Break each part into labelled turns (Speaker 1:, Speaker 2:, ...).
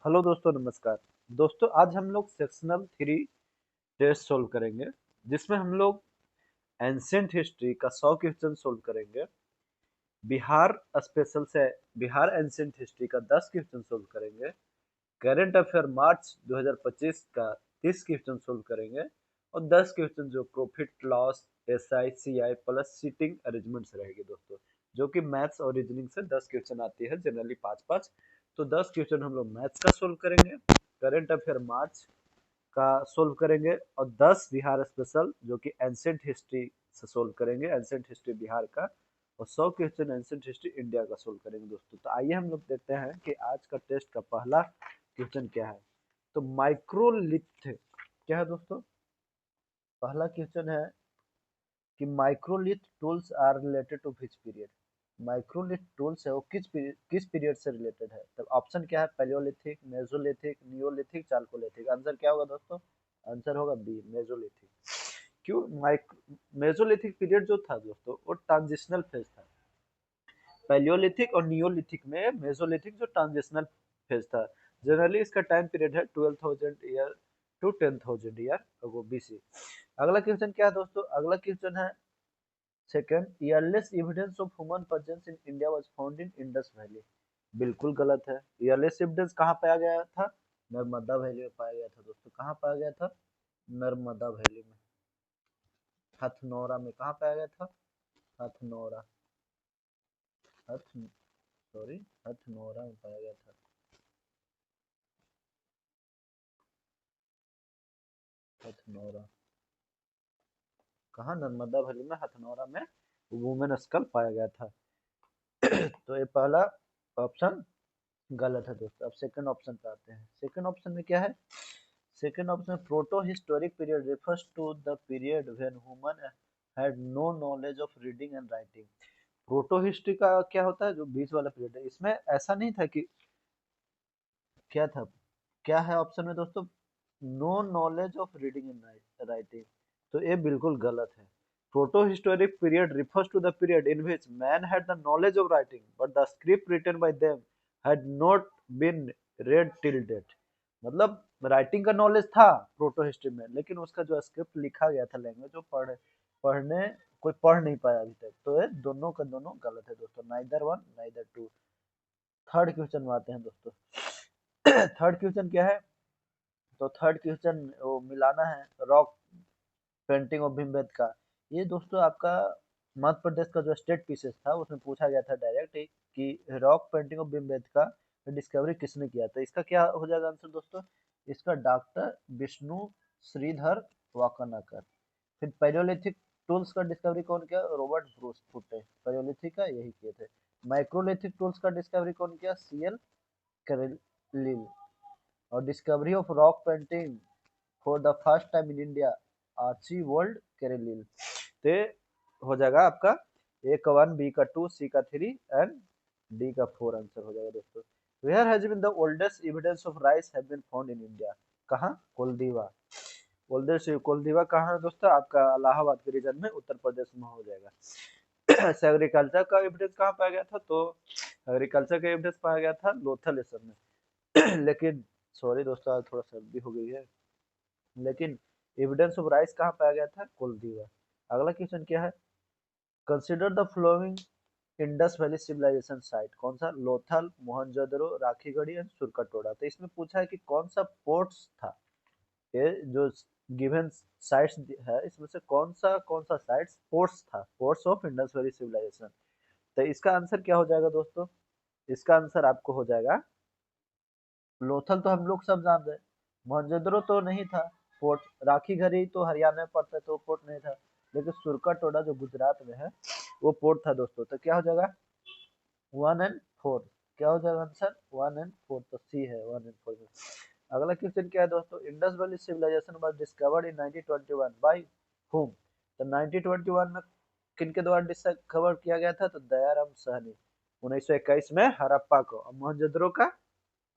Speaker 1: Hello दोस्तों, नमस्कार। दोस्तों, आज हम लोग सेक्शनल थ्री टेस्ट सोल्व करेंगे, जिसमें हम लोग एंशियंट हिस्ट्री का 100 क्वेश्चन सोल्व करेंगे। बिहार स्पेशल से बिहार एंशियंट हिस्ट्री का 10 क्वेश्चन सोल्व करेंगे। करंट अफेयर मार्च 2025 का 30 क्वेश्चन सोल्व करेंगे और 10 क्वेश्चन जो profit loss, SI, CI plus seating arrangements रहेगी दोस्तों, जो कि मैथ्स और रीजनिंग से 10 क्वेश्चन आती है, जनरली 5-5। तो 10 क्वेश्चन हम लोग मैथ्स का सोल्व करेंगे, करंट अफेयर मार्च का सोल्व करेंगे और 10 बिहार स्पेशल जो कि एंशियंट हिस्ट्री से सोल्व करेंगे, एंशियंट हिस्ट्री बिहार का। और 100 क्वेश्चन एंशियंट हिस्ट्री इंडिया का सोल्व करेंगे दोस्तों। तो आइए हम लोग देखते हैं कि आज का टेस्ट का पहला क्वेश्चन क्या है। तो माइक्रोलिथ क्या है दोस्तों? पहला क्वेश्चन है कि microlith tools are related to which period. Microlith tools है वो किस पीरियड से रिलेटेड है? तब ऑप्शन क्या है? Palaeolithic, Mesolithic, Neolithic, chalcolithic. Answer क्या होगा दोस्तों? आंसर होगा बी, मेसोलिथिक। क्यों? मेसोलिथिक पीरियड जो था दोस्तों, वो ट्रांजिशनल फेज था। पैलियोलिथिक और नियोलिथिक में मेसोलिथिक जो ट्रांजिशनल फेज था। जनरली इसका टाइम पीरियड है 12,000 ईयर टू 10,000 ईयर वो बीसी। अगला क्वेश्चन क्या है दोस्तों? अगला क्वेश्चन है second, earless evidence of human presence in India was found in Indus valley. बिल्कुल गलत है। ईयरलेस एविडेंस कहाँ पाया गया था? नर्मदा वैली में पाया गया था दोस्तों। कहाँ पाया गया था? नर्मदा वैली में। हथनौरा में। कहाँ पाया गया था? हथनौरा। हथ सॉरी, हथनौरा में पाया गया था। हथनौरा कहाँ? नर्मदा वैली में, हथनौरा में वुमेन स्कल पाया गया था। तो ये पहला ऑप्शन गलत है दोस्तों। अब सेकंड ऑप्शन पे आते हैं। सेकंड ऑप्शन में क्या है? Second option, proto historic period refers to the period when human had no knowledge of reading and writing। Proto history का क्या होता है? जो बीच वाला पीरियड है, इसमें ऐसा नहीं था कि क्या था। क्या है ऑप्शन में दोस्तों? No knowledge of reading and writing. तो ये बिल्कुल गलत है। Proto historic period refers to the period in which man had the knowledge of writing but the script written by them had not been read till date। मतलब writing का knowledge था proto history में, लेकिन उसका जो script लिखा गया था, लैंग्वेज, वो पढ़ने कोई पढ़ नहीं पाया अभी तक। तो ये दोनों का दोनों गलत है दोस्तों। Neither one neither two. Third question में आते हैं दोस्तों। थर्ड क्वेश्चन क्या है? तो थर्ड क्वेश्चन वो मिलाना है रॉक पेंटिंग ऑफ भीमबेटका। ये दोस्तों आपका मध्य प्रदेश का जो स्टेट पीसेस था, उसमें पूछा गया था डायरेक्ट कि rock painting of Bhimbetka discovery किसने किया था। इसका क्या हो जाएगा आंसर दोस्तों? इसका डॉक्टर विष्णु श्रीधर वाकनाकर। फिर पैलियोलिथिक टूल्स का डिस्कवरी कौन किया? रॉबर्ट ब्रूस फुटे। पैलियोलिथिक का यही किए थे। माइक्रोलिथिक टूल्स का डिस्कवरी कौन किया? C L. Carlleyle discovery of rock painting for the first time in India, Archibald Carlleyle. तो ये हो जाएगा आपका ए का 1, बी का 2, सी का 3 एंड डी का 4 आंसर हो जाएगा दोस्तों। Where has been the oldest evidence of rice have been found in India. कहाँ? कोलदीवा। ओल्डेस्ट कोलदीवा कहाँ है दोस्तों? आपका इलाहाबाद के रीजन में, उत्तर प्रदेश में हो जाएगा। एग्रीकल्चर का एविडेंस कहाँ पाया गया था? तो एग्रीकल्चर का एविडेंस पाया गया था लोथल असम में। लेकिन सॉरी दोस्तों, आज थोड़ा सर्दी हो गई है। लेकिन एविडेंस ऑफ राइस कहाँ पाया गया था? कुलदीवा। अगला क्वेश्चन क्या है? Consider the following Indus valley civilisation site. कौन सा? लोथल, मोहनजोदड़ो, राखीगढ़ी एंड सुरकाटोड़ा। तो इसमें पूछा है कि कौन सा पोर्ट्स था। ये जो गिवन साइट्स है, इसमें से कौन सा साइट्स पोर्ट्स था, ports of Indus valley civilisation. तो इसका आंसर क्या हो जाएगा दोस्तों? इसका आंसर आपको हो जाएगा लोथल, तो हम लोग सब जानते हैं। मोहनजोदड़ो तो नहीं था पोर्ट। राखीगढ़ी तो हरियाणा में पड़ता है, तो पोर्ट नहीं था। लेकिन सुरकाटोड़ा जो गुजरात में है, वो पोर्ट था दोस्तों। तो क्या हो जाएगा? 1 एंड 4। क्या हो जाएगा आंसर? 1 एंड 4। तो सी है 1 एंड 4 में। अगला क्वेश्चन क्या है दोस्तों? Indus valley civilisation was discovered in 1921 by whom। तो 1921 में किनके द्वारा डिस्कवर किया गया था? तो दयाराम साहनी। 1921 में हड़प्पा को। और मोहनजोदड़ो का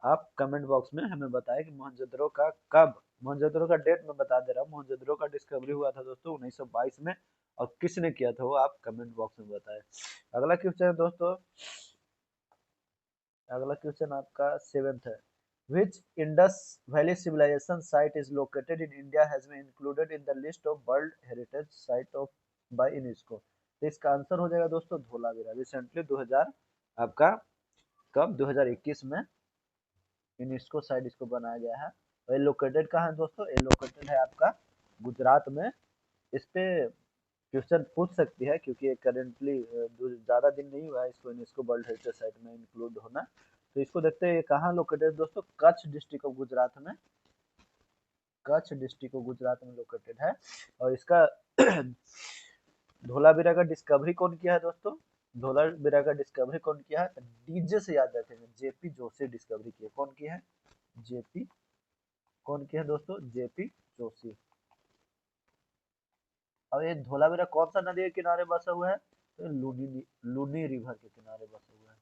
Speaker 1: आप कमेंट बॉक्स में हमें बताएं कि मोहनजोदड़ो का कब, मोहनजोदड़ो का डेट मैं बता दे रहा हूँ। मोहनजोदड़ो का डिस्कवरी हुआ था दोस्तों 1922 में, और किसने किया था वो आप कमेंट बॉक्स में बताएं। अगला क्वेश्चन है दोस्तों, अगला क्वेश्चन आपका सेवेंथ है। Which Indus Valley civilization site is located in India has been included in the list of World Heritage Site of by UNESCO? तो इसका आंसर हो जाएगा दोस्तों धोलावीरा। रिसेंटली 2000 आपका कब 2021 में यूनेस्को साइट इसको बनाया गया है। और ये लोकेटेड कहाँ है दोस्तों? ये लोकेटेड है आपका गुजरात में। इस पे क्वेश्चन पूछ सकती है क्योंकि ये करेंटली ज़्यादा दिन नहीं हुआ है इसको यूनेस्को वर्ल्ड हेरिटेज साइट में इंक्लूड होना। तो इसको देखते हैं ये कहाँ लोकेटेड है दोस्तों? कच्छ डिस्ट्रिक्ट ऑफ गुजरात में। कच्छ डिस्ट्रिक्ट ऑफ गुजरात में लोकेटेड है। और इसका धोलावीरा का डिस्कवरी कौन किया है दोस्तों? धोलावीरा का डिस्कवरी कौन किया है? डीजे से याद रखेंगे, जेपी जोशी डिस्कवरी किया। कौन किया है? जेपी। कौन किया है दोस्तों? जेपी जोशी। और ये धोलावीरा कौन सा नदी के किनारे बसा हुआ है? तो लूनी लूनी रिवर के किनारे बसा हुआ है।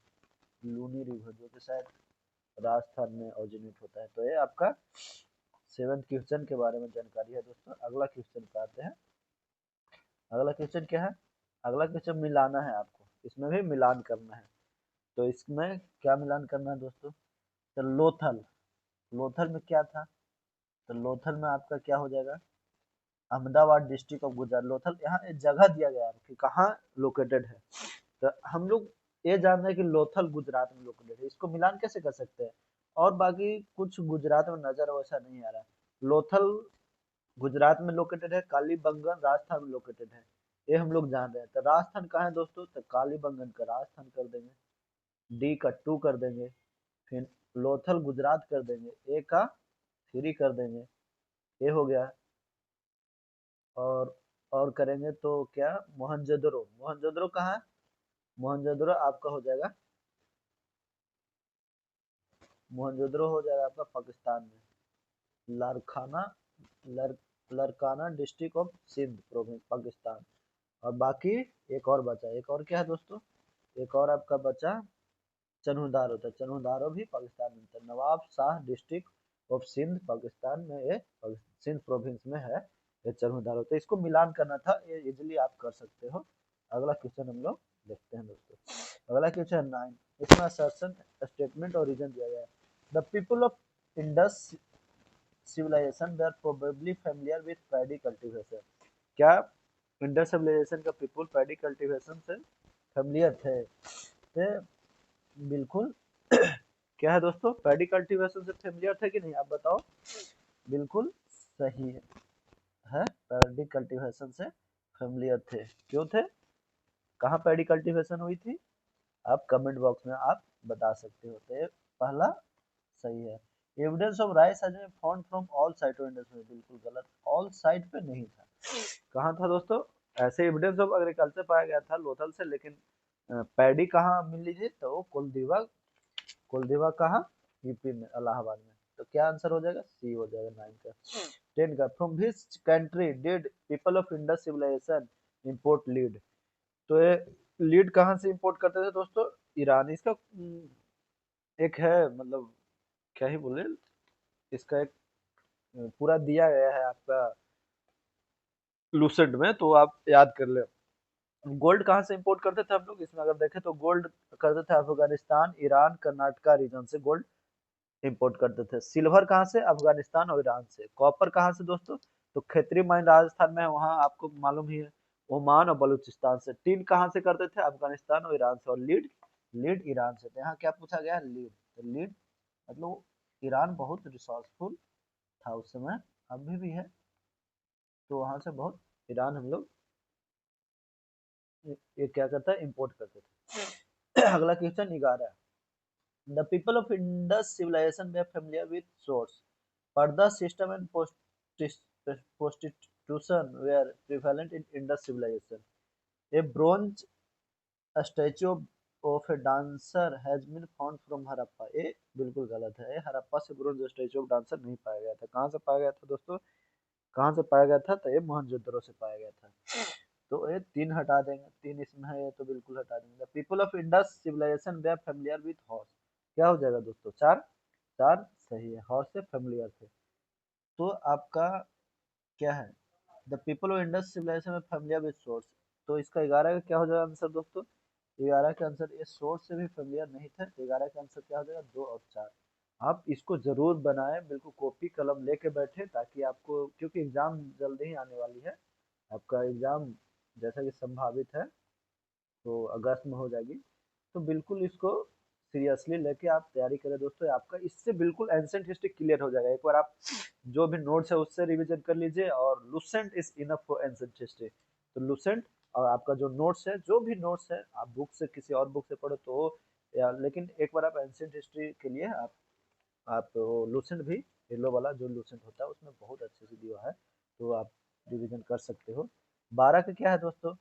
Speaker 1: लूनी रिवर जो कि शायद राजस्थान में ओरिजिनेट होता है। तो ये आपका 7th क्वेश्चन के बारे में जानकारी है दोस्तों। अगला क्वेश्चन पे आते हैं। अगला क्वेश्चन क्या है? अगला क्वेश्चन मिलाना है आपको, इसमें भी मिलान करना है। तो इसमें क्या मिलान करना है दोस्तों? तो लोथल, लोथल में क्या था? तो लोथल में आपका क्या हो जाएगा? Ahmedabad district of Gujarat. लोथल यहाँ एक जगह दिया गया है कि कहाँ लोकेटेड है। तो हम लोग ये जान रहे हैं कि लोथल गुजरात में लोकेटेड है। इसको मिलान कैसे कर सकते हैं? और बाकी कुछ गुजरात में नजर वैसा नहीं आ रहा है। लोथल गुजरात में लोकेटेड है, कालीबंगन राजस्थान में लोकेटेड है, ये हम लोग जान रहे हैं। तो राजस्थान कहाँ है दोस्तों? तो कालीबंगन का राजस्थान कर देंगे, डी का 2 कर देंगे, फिर लोथल गुजरात कर देंगे, ए का 3 कर देंगे, ये हो गया। और और करेंगे तो क्या? मोहनजोदड़ो, मोहनजोदड़ो कहाँ है? मोहनजोदड़ो आपका हो जाएगा, मोहनजोदड़ो हो जाएगा आपका पाकिस्तान में। लारखाना, लर, Larkana district of Sindh province Pakistan. और बाकी एक और बचा, एक और क्या है दोस्तों? एक और आपका बचा चन्हुदारो। तो चन्हुदारो भी पाकिस्तान में था। नवाब शाह डिस्ट्रिक्ट ऑफ सिंध पाकिस्तान में, ये सिंध प्रोविंस में है ये चन्हुदारो। तो इसको मिलान करना था, ये इजिली आप कर सकते हो। अगला क्वेश्चन हम लोग देखते हैं दोस्तों। अगला क्वेश्चन 9, इसमें असर्शन स्टेटमेंट और रीजन दिया गया है। The people of Indus civilization were probably familiar with paddy cultivation। क्या इंडस सिविलाइजेशन का पीपल पैडी कल्टीवेशन से फेमिलियर थे? थे बिल्कुल। क्या है दोस्तों? पैडी कल्टीवेशन से फेमिलियर थे कि नहीं, आप बताओ। बिल्कुल सही है, पैडी कल्टीवेशन से फेमिलियर थे। क्यों थे? कहाँ पैडी कल्टीवेशन हुई थी? आप कमेंट बॉक्स में आप बता सकते हो। तो ये पहला सही है। Evidence of rice has been found from all site of Indus में, बिल्कुल गलत। ऑल साइट पे नहीं था। कहाँ था दोस्तों? ऐसे एविडेंस ऑफ एग्रीकल्चर पाया गया था लोथल से, लेकिन पैडी कहाँ मिली थी? तो वो कुलदीवा, कुलदीवा कहाँ? यूपी में, इलाहाबाद में। तो क्या आंसर हो जाएगा? सी हो जाएगा 9 का। 10 का, from which country did people of Indus civilisation import lead? तो ये लीड कहाँ से इंपोर्ट करते थे दोस्तों? ईरान। इसका एक है, मतलब क्या ही बोले, इसका एक पूरा दिया गया है आपका लूसेंट में, तो आप याद कर ले। गोल्ड कहाँ से इंपोर्ट करते थे हम लोग? इसमें अगर देखें तो गोल्ड करते थे अफगानिस्तान, ईरान, कर्नाटका रीजन से गोल्ड इंपोर्ट करते थे। सिल्वर कहाँ से? अफगानिस्तान और ईरान से। कॉपर कहाँ से दोस्तों? तो खेतरी माइन राजस्थान में है, वहाँ आपको मालूम ही है। ओमान और बलूचिस्तान से। टीन कहाँ से करते थे? अफगानिस्तान और ईरान से। और लीड, लीड ईरान से। तो यहाँ क्या पूछा गया? लीड। तो लीड मतलब ईरान बहुत रिसोर्सफुल था उस समय, अभी भी है। तो वहां से बहुत ईरान हम लोग ये क्या करता है? इंपोर्ट करते थे। अगला question 11, the people of Indus civilisation were familiar with source, purdah system and prostitution were prevalent in Indus civilization. A bronze statue of a dancer has been found from Harappa. ये बिल्कुल गलत है। हड़प्पा से ब्रोंज स्टैचू ऑफ डांसर नहीं पाया गया था। कहाँ से पाया गया था दोस्तों? कहाँ से पाया गया था? तो ये मोहनजोदड़ो से पाया गया था। तो ये 3 हटा देंगे, 3 इसमें है, ये तो बिल्कुल हटा देंगे। People of Indus civilisation were familiar with horse. क्या हो जाएगा दोस्तों? 4, 4 सही है, हॉर्स से फेमिलियर थे। तो आपका क्या है? The people of Indus civilisation में फेमिलियर विद सोर्स। तो इसका 11 का क्या हो जाएगा आंसर दोस्तों? 11 का आंसर, ये सोर्स से भी फेमिलियर नहीं थे। तो 11 का आंसर क्या हो जाएगा? 2 और 4। आप इसको जरूर बनाएं, बिल्कुल कॉपी कलम लेके बैठे, ताकि आपको, क्योंकि एग्जाम जल्दी ही आने वाली है, आपका एग्जाम जैसा कि संभावित है तो अगस्त में हो जाएगी। तो बिल्कुल इसको सीरियसली लेके आप तैयारी करें दोस्तों, आपका इससे बिल्कुल एंशिएंट हिस्ट्री क्लियर हो जाएगा। एक बार आप जो भी नोट्स है उससे रिवीजन कर लीजिए, और Lucent is enough for ancient history. तो लुसेंट और आपका जो नोट्स है, जो भी नोट्स है, आप बुक से किसी और बुक से पढ़ो तो या, लेकिन एक बार आप एंशिएंट हिस्ट्री के लिए आप लुसेंट भी, येलो वाला जो लुसेंट होता है उसमें बहुत अच्छे से दिया है, तो आप रिवीजन कर सकते हो। 12 का क्या है दोस्तों?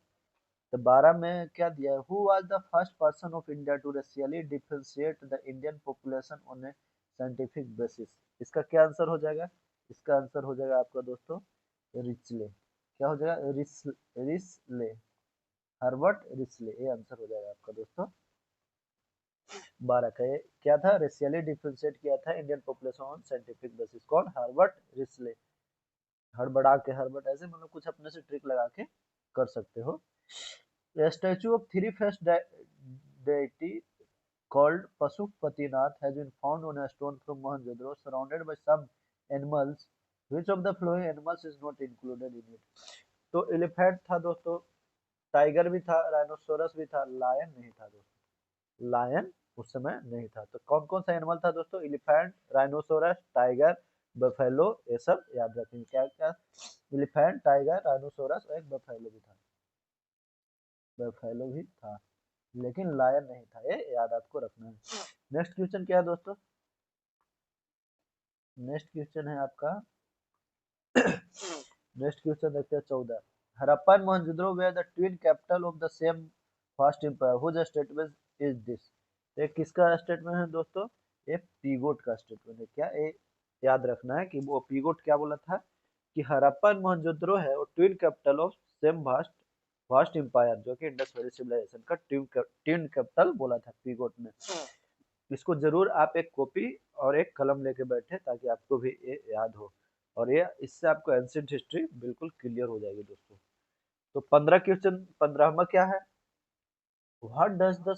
Speaker 1: तो 12 में क्या दिया है? Who was the first person of India to racially differentiate the Indian population on a scientific basis? इसका क्या आंसर हो जाएगा? इसका आंसर हो जाएगा आपका दोस्तों रिचले। क्या हो जाएगा? रिसले, हर्बर्ट रिसले, ये आंसर हो जाएगा आपका दोस्तों 12 का। ये क्या था? रेशियली डिफरेंशिएट किया था Indian population on scientific basis, कौन? हर्बर्ट रिसले। हड़बड़ा के, हर्बर्ट ऐसे मतलब कुछ अपने से ट्रिक लगा के कर सकते हो। A statue of three-faced deity called Pasupatinath has been found on a stone from Mohenjo-daro, surrounded by some animals. Which of the following animals is not included in it? तो एलिफेंट था दोस्तों, tiger भी था, rhinoceros भी था, lion नहीं था दोस्तों। लायन उस समय नहीं था। तो कौन कौन सा एनिमल था दोस्तों? एलिफेंट, राइनोसोरस, टाइगर, बफेलो, ये सब याद रखेंगे। क्या क्या? एलिफेंट, टाइगर, राइनोसोरस और एक बफेलो भी था। बफेलो भी था, लेकिन लायन नहीं था, ये याद आपको रखना है। नेक्स्ट क्वेश्चन क्या है दोस्तों? नेक्स्ट क्वेश्चन है आपका नेक्स्ट क्वेश्चन देखते हैं 14। Harappa and Mohenjodaro were the twin capital of the same first empire, whose statement is this? ये किसका स्टेटमेंट है दोस्तों? ये पीगोट का स्टेटमेंट है। क्या ये याद रखना है कि वो पीगोट क्या बोला था कि हड़प्पा एंड मोहनजोदड़ो है और twin capital of same vast vast empire, जो कि इंडस वैली सिविलाइजेशन का ट्विन कैपिटल बोला था पीगोट ने। इसको जरूर आप एक कॉपी और एक कलम लेके बैठे, ताकि आपको भी ये याद हो, और ये इससे आपको एंशिएंट हिस्ट्री बिल्कुल क्लियर हो जाएगी दोस्तों। तो 15 क्वेश्चन, 15वां क्या है? What does the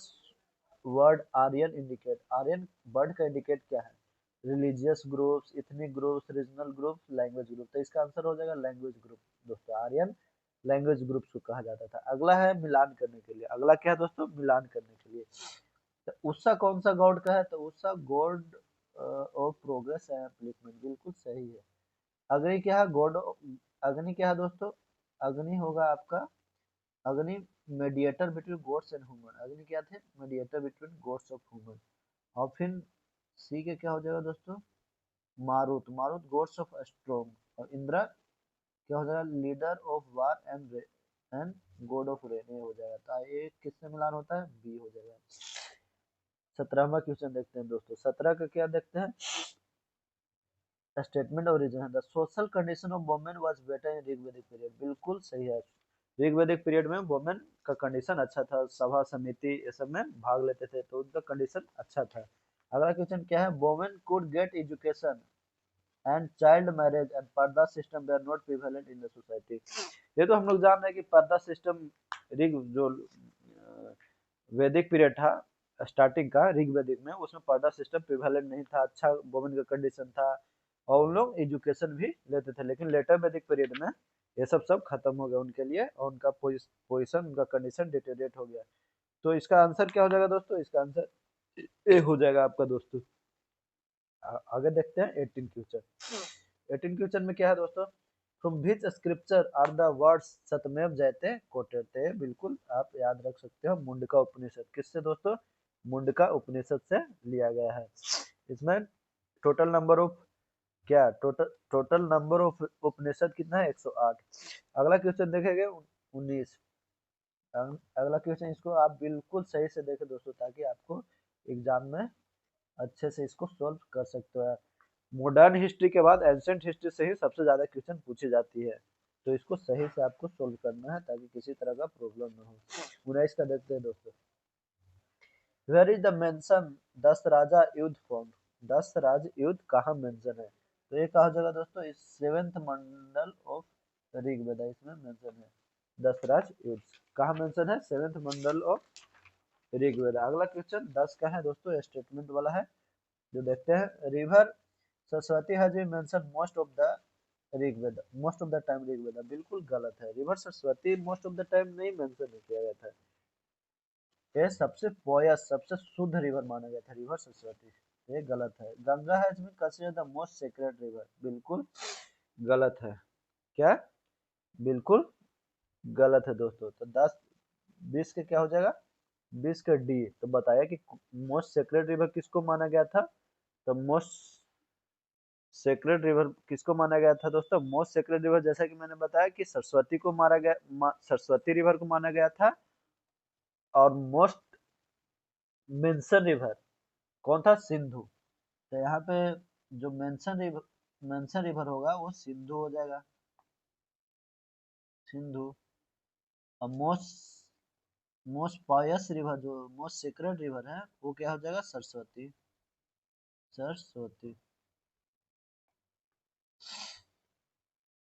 Speaker 1: word Aryan indicate? Aryan word का इंडिकेट क्या है? Religious groups, ethnic groups, regional groups, language group. तो इसका आंसर हो जाएगा लैंग्वेज ग्रुप दोस्तों। आर्यन लैंग्वेज ग्रुप्स को कहा जाता था। अगला है मिलान करने के लिए। अगला क्या है दोस्तों? मिलान करने के लिए। तो उषा कौन सा गॉड का है? तो Usha god of progress and upliftment, बिल्कुल सही है। अग्नि क्या है? गॉड। अग्नि क्या है दोस्तों? अग्नि होगा आपका, अग्नि mediator between gods and human. अग्नि क्या थे? Mediator between God's of human. और फिर सी के क्या हो जाएगा दोस्तों? मारुत, मारुत गॉड्स ऑफ स्ट्रोम। और इंद्र क्या हो जाएगा? Leader of war and God of rain, ये हो जाएगा। तो ये किससे मिलान होता है? बी हो जाएगा। 17वां क्वेश्चन देखते हैं दोस्तों। 17 का क्या देखते हैं? स्टेटमेंट ऑफ रीजन है the social condition of women was better in Rigvedic period, बिल्कुल सही है। ऋग्वेदिक पीरियड में वुमेन का कंडीशन अच्छा था, सभा समिति ये सब में भाग लेते थे, तो उनका कंडीशन अच्छा था। अगला क्वेश्चन क्या है? Women could get education and child marriage and purdah system were are not prevalent in the society. ये तो हम लोग जान रहे हैं कि पर्दा सिस्टम ऋग जो वैदिक पीरियड था, स्टार्टिंग का ऋग्वेदिक में, उसमें पर्दा सिस्टम प्रिवेलेंट नहीं था, अच्छा वुमेन का कंडीशन था, और उन लोग एजुकेशन भी लेते थे। लेकिन लेटर वैदिक पीरियड में ये सब खत्म हो गया उनके लिए, और उनका पोजिशन, उनका कंडीशन डिटेरिएट हो गया। तो इसका आंसर क्या हो जाएगा दोस्तों? इसका आंसर ए हो जाएगा आपका दोस्तों। आगे देखते हैं 18 क्वेश्चन। 18 क्वेश्चन में क्या है दोस्तों? From which scripture are the words Satyameva Jayate coated? थे, बिल्कुल आप याद रख सकते हो, मुंडका उपनिषद। किससे दोस्तों? मुंडका उपनिषद से लिया गया है। इसमें टोटल नंबर ऑफ, क्या टोटल नंबर ऑफ उपनिषद कितना है? 108। अगला क्वेश्चन देखेंगे 19। अगला क्वेश्चन, इसको आप बिल्कुल सही से देखें दोस्तों, ताकि आपको एग्जाम में अच्छे से इसको सोल्व कर सकते हो। मॉडर्न हिस्ट्री के बाद एंशिएंट हिस्ट्री से ही सबसे ज्यादा क्वेश्चन पूछी जाती है, तो इसको सही से आपको सोल्व करना है, ताकि किसी तरह का प्रॉब्लम ना हो। 19 का देखते हैं दोस्तों। वेयर इज द मेंशन 10 राजा युद्ध फॉर्म? 10 राज युद्ध कहाँ मेंशन है? तो ये कहा जाएगा दोस्तों, इस 7th मंडल ऑफ ऋग्वेद, इसमें मेंशन है 10 राज युद्ध। कहाँ मेंशन है? 7th Mandal of Rigveda. अगला क्वेश्चन 10 का है दोस्तों, स्टेटमेंट वाला है। जो देखते हैं, river Saraswati has been mention most of the Rigveda, most of the time Rigveda, बिल्कुल गलत है। River Saraswati most of the time नहीं मेंशन किया गया था। ये सबसे पॉयस, सबसे शुद्ध रिवर माना गया था रिवर सरस्वती, ये गलत है। Ganga has been considered the most sacred river, बिल्कुल गलत है। क्या? बिल्कुल गलत है दोस्तों। तो 10 20 के क्या हो जाएगा? 20 का डी। तो बताया कि मोस्ट सेक्रेड रिवर किसको माना गया था? तो मोस्ट सेक्रेड रिवर किसको माना गया था दोस्तों? मोस्ट सेक्रेड रिवर, जैसा कि मैंने बताया कि सरस्वती को मारा गया, सरस्वती रिवर को माना गया था। और मोस्ट मेंशन रिवर कौन था? सिंधु। तो यहाँ पे जो मेंशन रिवर होगा वो सिंधु हो जाएगा, सिंधु। और मोस्ट पायस रिवर, जो मोस्ट सेक्रेड रिवर है, वो क्या हो जाएगा? सरस्वती, सरस्वती।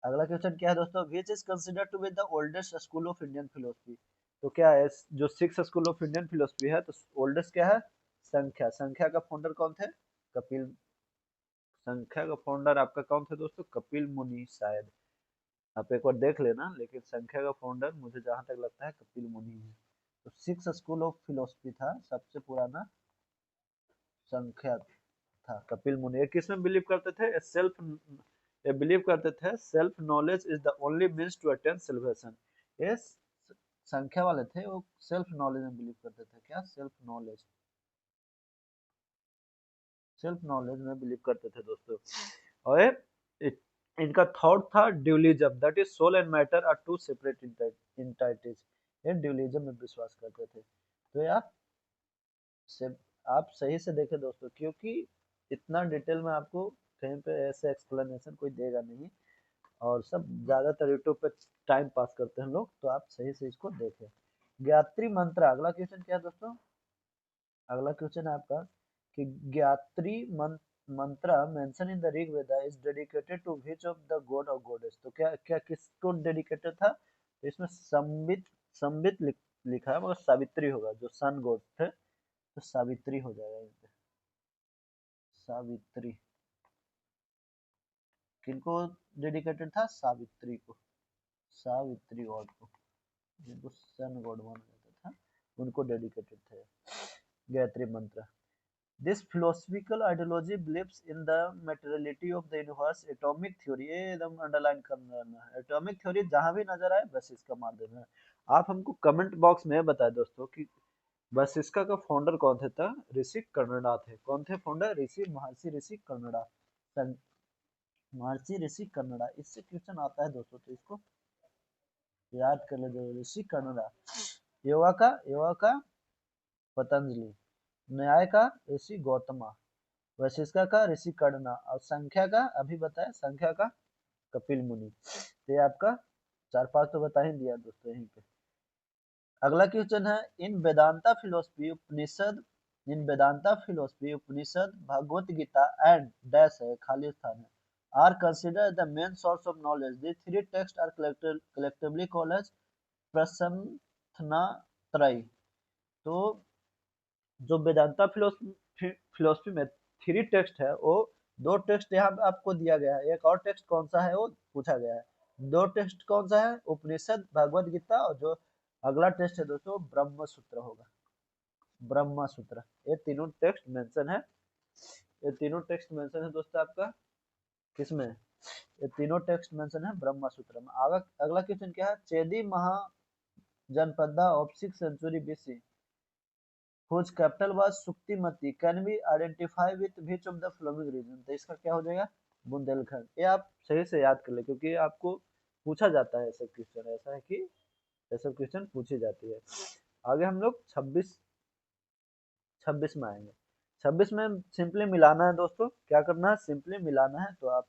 Speaker 1: अगला क्वेश्चन क्या है दोस्तों? Which is considered to be the oldest school of Indian philosophy. तो क्या है, जो six school of Indian philosophy है, तो ओल्डेस्ट क्या है? संख्या। संख्या का फाउंडर कौन थे? कपिल। संख्या का फाउंडर आपका कौन थे दोस्तों? कपिल मुनि शायद। आप एक बार देख लेना, लेकिन संख्या का फाउंडर मुझे जहां तक लगता है कपिल मुनि है। तो सिक्स स्कूल ऑफ फिलोसफी था, सबसे पुराना संख्या था कपिल मुनि। ये किसमें बिलीव करते थे? सेल्फ, ये बिलीव करते थे self knowledge is the only means to attain salvation. ये संख्या वाले थे, वो सेल्फ नॉलेज में बिलीव करते थे। क्या? सेल्फ नॉलेज, सेल्फ नॉलेज में बिलीव करते थे दोस्तों। और इनका थॉट था dualism, that is soul and matter are two separate entities. ये ड्यूलिज्म में विश्वास करते थे। तो यार से आप सही से देखें दोस्तों, क्योंकि इतना डिटेल में आपको कहीं पे ऐसे एक्सप्लेनेशन कोई देगा नहीं, और सब ज्यादातर यूट्यूब पे टाइम पास करते हैं लोग। तो आप सही से इसको देखें। गायत्री मंत्र, अगला क्वेश्चन क्या है दोस्तों? अगला क्वेश्चन है आपका कि Gayatri mantra mention in the Rig Veda is dedicated to which of the god और गॉडेस। तो क्या क्या किसको डेडिकेटेड था? तो इसमें संबित, संबित लिखा है, मगर सावित्री होगा, जो सन गॉड थे। तो सावित्री हो जाएगा यहाँ पे, सावित्री। किनको डेडिकेटेड था? सावित्री को, सावित्री गॉड को, जिनको सन गॉड माना जाता था, उनको डेडिकेटेड थे गायत्री मंत्र। This philosophical ideology believes in the materiality of the universe, atomic theory। ये एकदम अंडरलाइन करना है, एटॉमिक थ्योरी जहां भी नजर आए बस इसका मार देना है। आप हमको कमेंट बॉक्स में बताएं दोस्तों कि बस इसका का फाउंडर कौन थे? था ऋषि कर्णड़ा थे। कौन थे फाउंडर? ऋषि, महर्षि ऋषि कर्णड़ा। महर्षि ऋषि कर्णड़ा, इससे क्वेश्चन आता है दोस्तों, तो इसको याद कर ले। ऋषि कर्णड़ा। योगा का पतंजलि, न्याय का ऋषि गौतमा, वशिष्ठ का ऋषि कर्णा, और संख्या का अभी बताया, संख्या का कपिल मुनि। तो ये आपका 4 5 तो बता ही दिया दोस्तों यहीं पे। अगला क्वेश्चन है, in Vedanta philosophy Upanishad, in Vedanta philosophy Upanishad Bhagavad Gita and dash है, खाली स्थान है, are consider the main source of knowledge. The three text are collectively called as Prasthanatraya. तो जो वेदांता फिलोसफी फिलोसफी में थ्री टेक्स्ट है, वो दो टेक्स्ट यहाँ पे आपको दिया गया है। एक और टेक्स्ट कौन सा है वो पूछा गया है। दो टेक्स्ट कौन सा है? उपनिषद, भगवत गीता, और जो अगला टेक्स्ट है दोस्तों ब्रह्म सूत्र होगा, ब्रह्म सूत्र। ये तीनों टेक्स्ट मेंशन है, ये तीनों टेक्स्ट मेंशन है दोस्तों आपका किसमें? ये तीनों टेक्स्ट मेंशन है ब्रह्म सूत्र में। अगला क्वेश्चन क्या है? Chedi Mahajanapada of 6th century BC whose capital was Suktimati can be identified with which of the following region। तो इसका क्या हो जाएगा? बुंदेलखंड। ये आप सही से याद कर ले, क्योंकि आपको पूछा जाता है ऐसे क्वेश्चन, ऐसा है कि ऐसे क्वेश्चन पूछी जाती है। आगे हम लोग 26 में आएंगे। 26 में सिंपली मिलाना है दोस्तों। क्या करना है? सिंपली मिलाना है, तो आप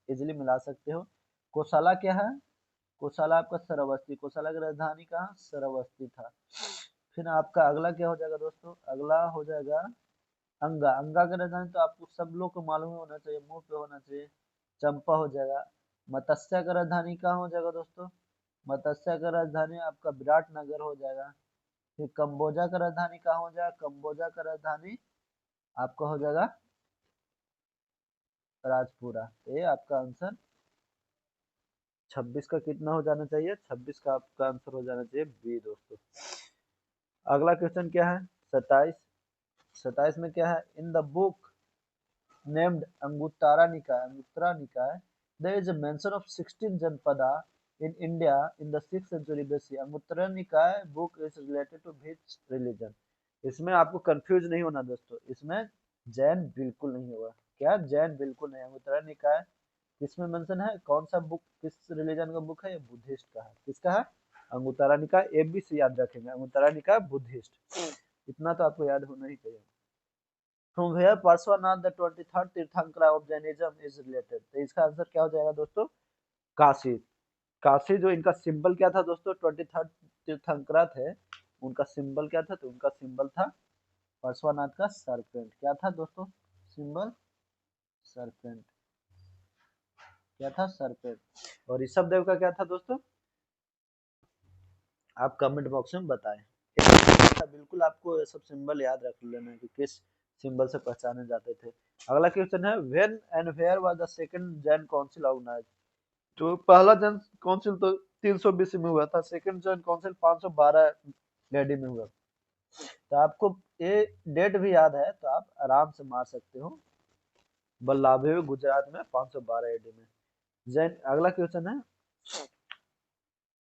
Speaker 1: इजिली मिला सकते हो। कोसाला क्या है? कोसाला आपका श्रावस्ती। कोसाला की राजधानी कहाँ? श्रावस्ती था। फिर आपका अगला क्या हो जाएगा दोस्तों? अगला हो जाएगा अंगा। अंगा का राजधानी तो आपको सब लोग को मालूम होना चाहिए, मुंह पे होना चाहिए, चंपा हो जाएगा। मत्स्य का राजधानी कहाँ हो जाएगा दोस्तों? मत्स्य का राजधानी आपका विराट नगर हो जाएगा। फिर कम्बोजा का राजधानी कहाँ हो जाएगा? कम्बोजा का राजधानी आपका हो जाएगा राजपुरा। तो ये आपका आंसर 26 का कितना हो जाना चाहिए? 26 का आपका आंसर हो जाना चाहिए बी दोस्तों। अगला क्वेश्चन क्या है? 27। 27 में क्या है? In the book named Anguttara Nikaya, there is a mention of 16 Janpada in India in the 6th century BC. Anguttara Nikaya book is related to which religion? इसमें आपको कंफ्यूज नहीं होना दोस्तों, इसमें जैन बिल्कुल नहीं होगा। क्या? जैन बिल्कुल नहीं। अंगुत्तरा निकाय किसमें मेंशन है? कौन सा बुक, किस रिलीजन का बुक है? ये बुद्धिस्ट का है। किसका है? अंगुत्तरा निकाय। एबीसी याद रखेंगे, अंगुत्तरा निकाय बुद्धिस्ट, इतना तो आपको याद होना ही चाहिए। From where Parshvanath the 23rd Tirthankara of Jainism is related? तो इसका आंसर क्या हो जाएगा दोस्तों? काशी। काशी जो इनका सिंबल क्या था दोस्तों? 23rd तीर्थंकरा थे, उनका सिंबल क्या था? तो उनका सिंबल था पार्श्वनाथ का सरपेंट। क्या था दोस्तों सिंबल? सरपेंट। क्या था? सरपेंट। और ऋषभ देव का क्या था दोस्तों? आप कमेंट बॉक्स में बताएं। बिल्कुल आपको सब सिंबल याद रख लेना है कि किस सिंबल से पहचाने जाते थे। अगला क्वेश्चन है when and where was the second Jain council organised? तो पहला जैन काउंसिल तो 300 बीसी में हुआ था, सेकंड जैन काउंसिल 512 एडी में हुआ। तो आपको ये डेट भी याद है तो आप आराम से मार सकते हो। बल्लाभे गुजरात में 512 एडी में। जैन। अगला क्वेश्चन है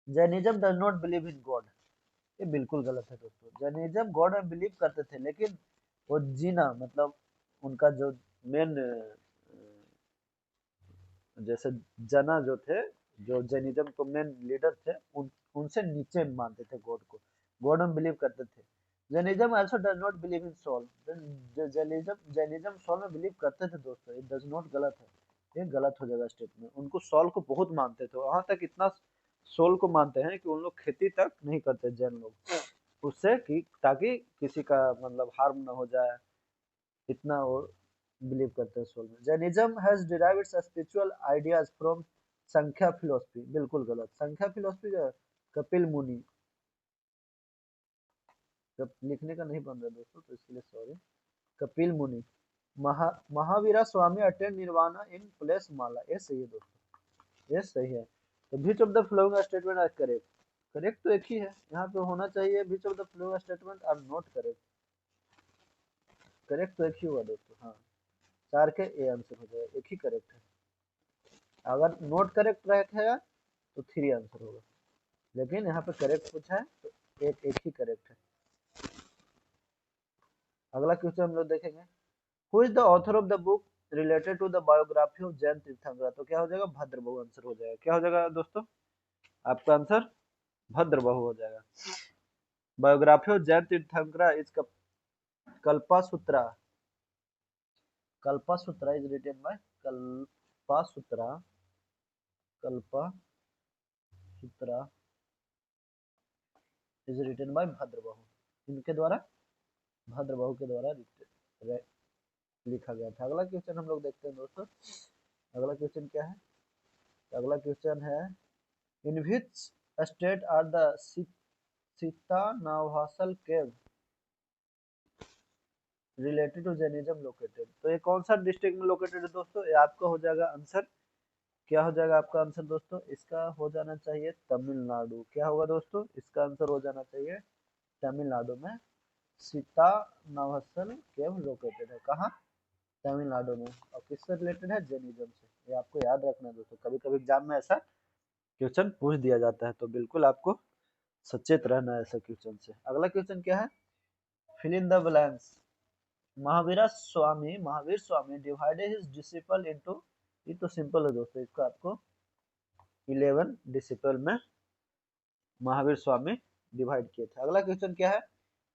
Speaker 1: Jainism does not believe in God. ये बिल्कुल गलत है दोस्तों। जैनिज्म गॉड में बिलीव करते थे, लेकिन वो जीना मतलब उनका जो मेन जैसे जना जो थे, जो जैनिज्म को मेन लीडर थे, उनसे नीचे मानते थे गॉड को। गॉड में बिलीव करते थे। Jainism also does not believe in soul. Jainism soul में बिलीव करते थे दोस्तों। इट डज नॉट गलत है, ये गलत हो जाएगा स्टेटमेंट। उनको सोल को बहुत मानते थे, वहां तक इतना सोल को मानते हैं कि उन लोग खेती तक नहीं करते जैन लोग, उससे कि ताकि किसी का मतलब हार्म ना हो जाए, इतना वो बिलीव करते हैं सोल में। Jainism has derived it's spiritual ideas from संख्या फिलोसफी। बिल्कुल गलत। संख्या फिलोसफी जो है कपिल मुनि। जब लिखने का नहीं बन रहा दोस्तों तो इसके लिए sorry. Kapil Muni. Mahavira Swami attend nirvana in place माला। ये सही है दोस्तों, ये सही है। तो which of the following statement are correct. Correct तो एक ही है, यहाँ पे होना चाहिए which of the following statement are not correct. Correct तो एक ही हुआ दोस्तों। हाँ, 4 के ए आंसर हो जाएगा, एक ही करेक्ट है। अगर नॉट करेक्ट रहेगा तो 3 आंसर होगा, लेकिन यहाँ पे करेक्ट पूछा है तो एक ही करेक्ट है। अगला क्वेश्चन हम लोग देखेंगे who is the author of the book related to the biography of Jain Tirthankara. तो क्या हो जाएगा? भद्रबहु आंसर हो जाएगा। क्या हो जाएगा दोस्तों? आपका आंसर भद्रबहु हो जाएगा। Biography of Jain Tirthankara is Kalpasutra. Kalpasutra is written by Kalpasutra. Kalpasutra is written by Bhadrabahu. इनके द्वारा, भद्रबहु के द्वारा लिखा गया था। अगला क्वेश्चन हम लोग देखते हैं दोस्तों। अगला क्वेश्चन क्या है? अगला क्वेश्चन है in which state are the Sittanavasal cave related to Jainism located. तो ये कौन सा डिस्ट्रिक्ट में लोकेटेड है दोस्तों? ये आपका हो जाएगा आंसर। क्या हो जाएगा आपका आंसर दोस्तों? इसका हो जाना चाहिए तमिलनाडु। क्या होगा दोस्तों? इसका आंसर हो जाना चाहिए तमिलनाडु में सीता नावासल केव लोकेटेड है। कहाँ? तमिलनाडु में। और किससे रिलेटेड है? जैनिज्म से। ये आपको याद रखना है दोस्तों, कभी कभी एग्जाम में ऐसा क्वेश्चन पूछ दिया जाता है, तो बिल्कुल आपको सचेत रहना है ऐसा क्वेश्चन से। अगला क्वेश्चन क्या है? Fill in the blanks. Mahavir Swami divided his disciple into. ये तो सिंपल है दोस्तों, इसको आपको 11 डिसिपल में महावीर स्वामी डिवाइड किए थे। अगला क्वेश्चन क्या है?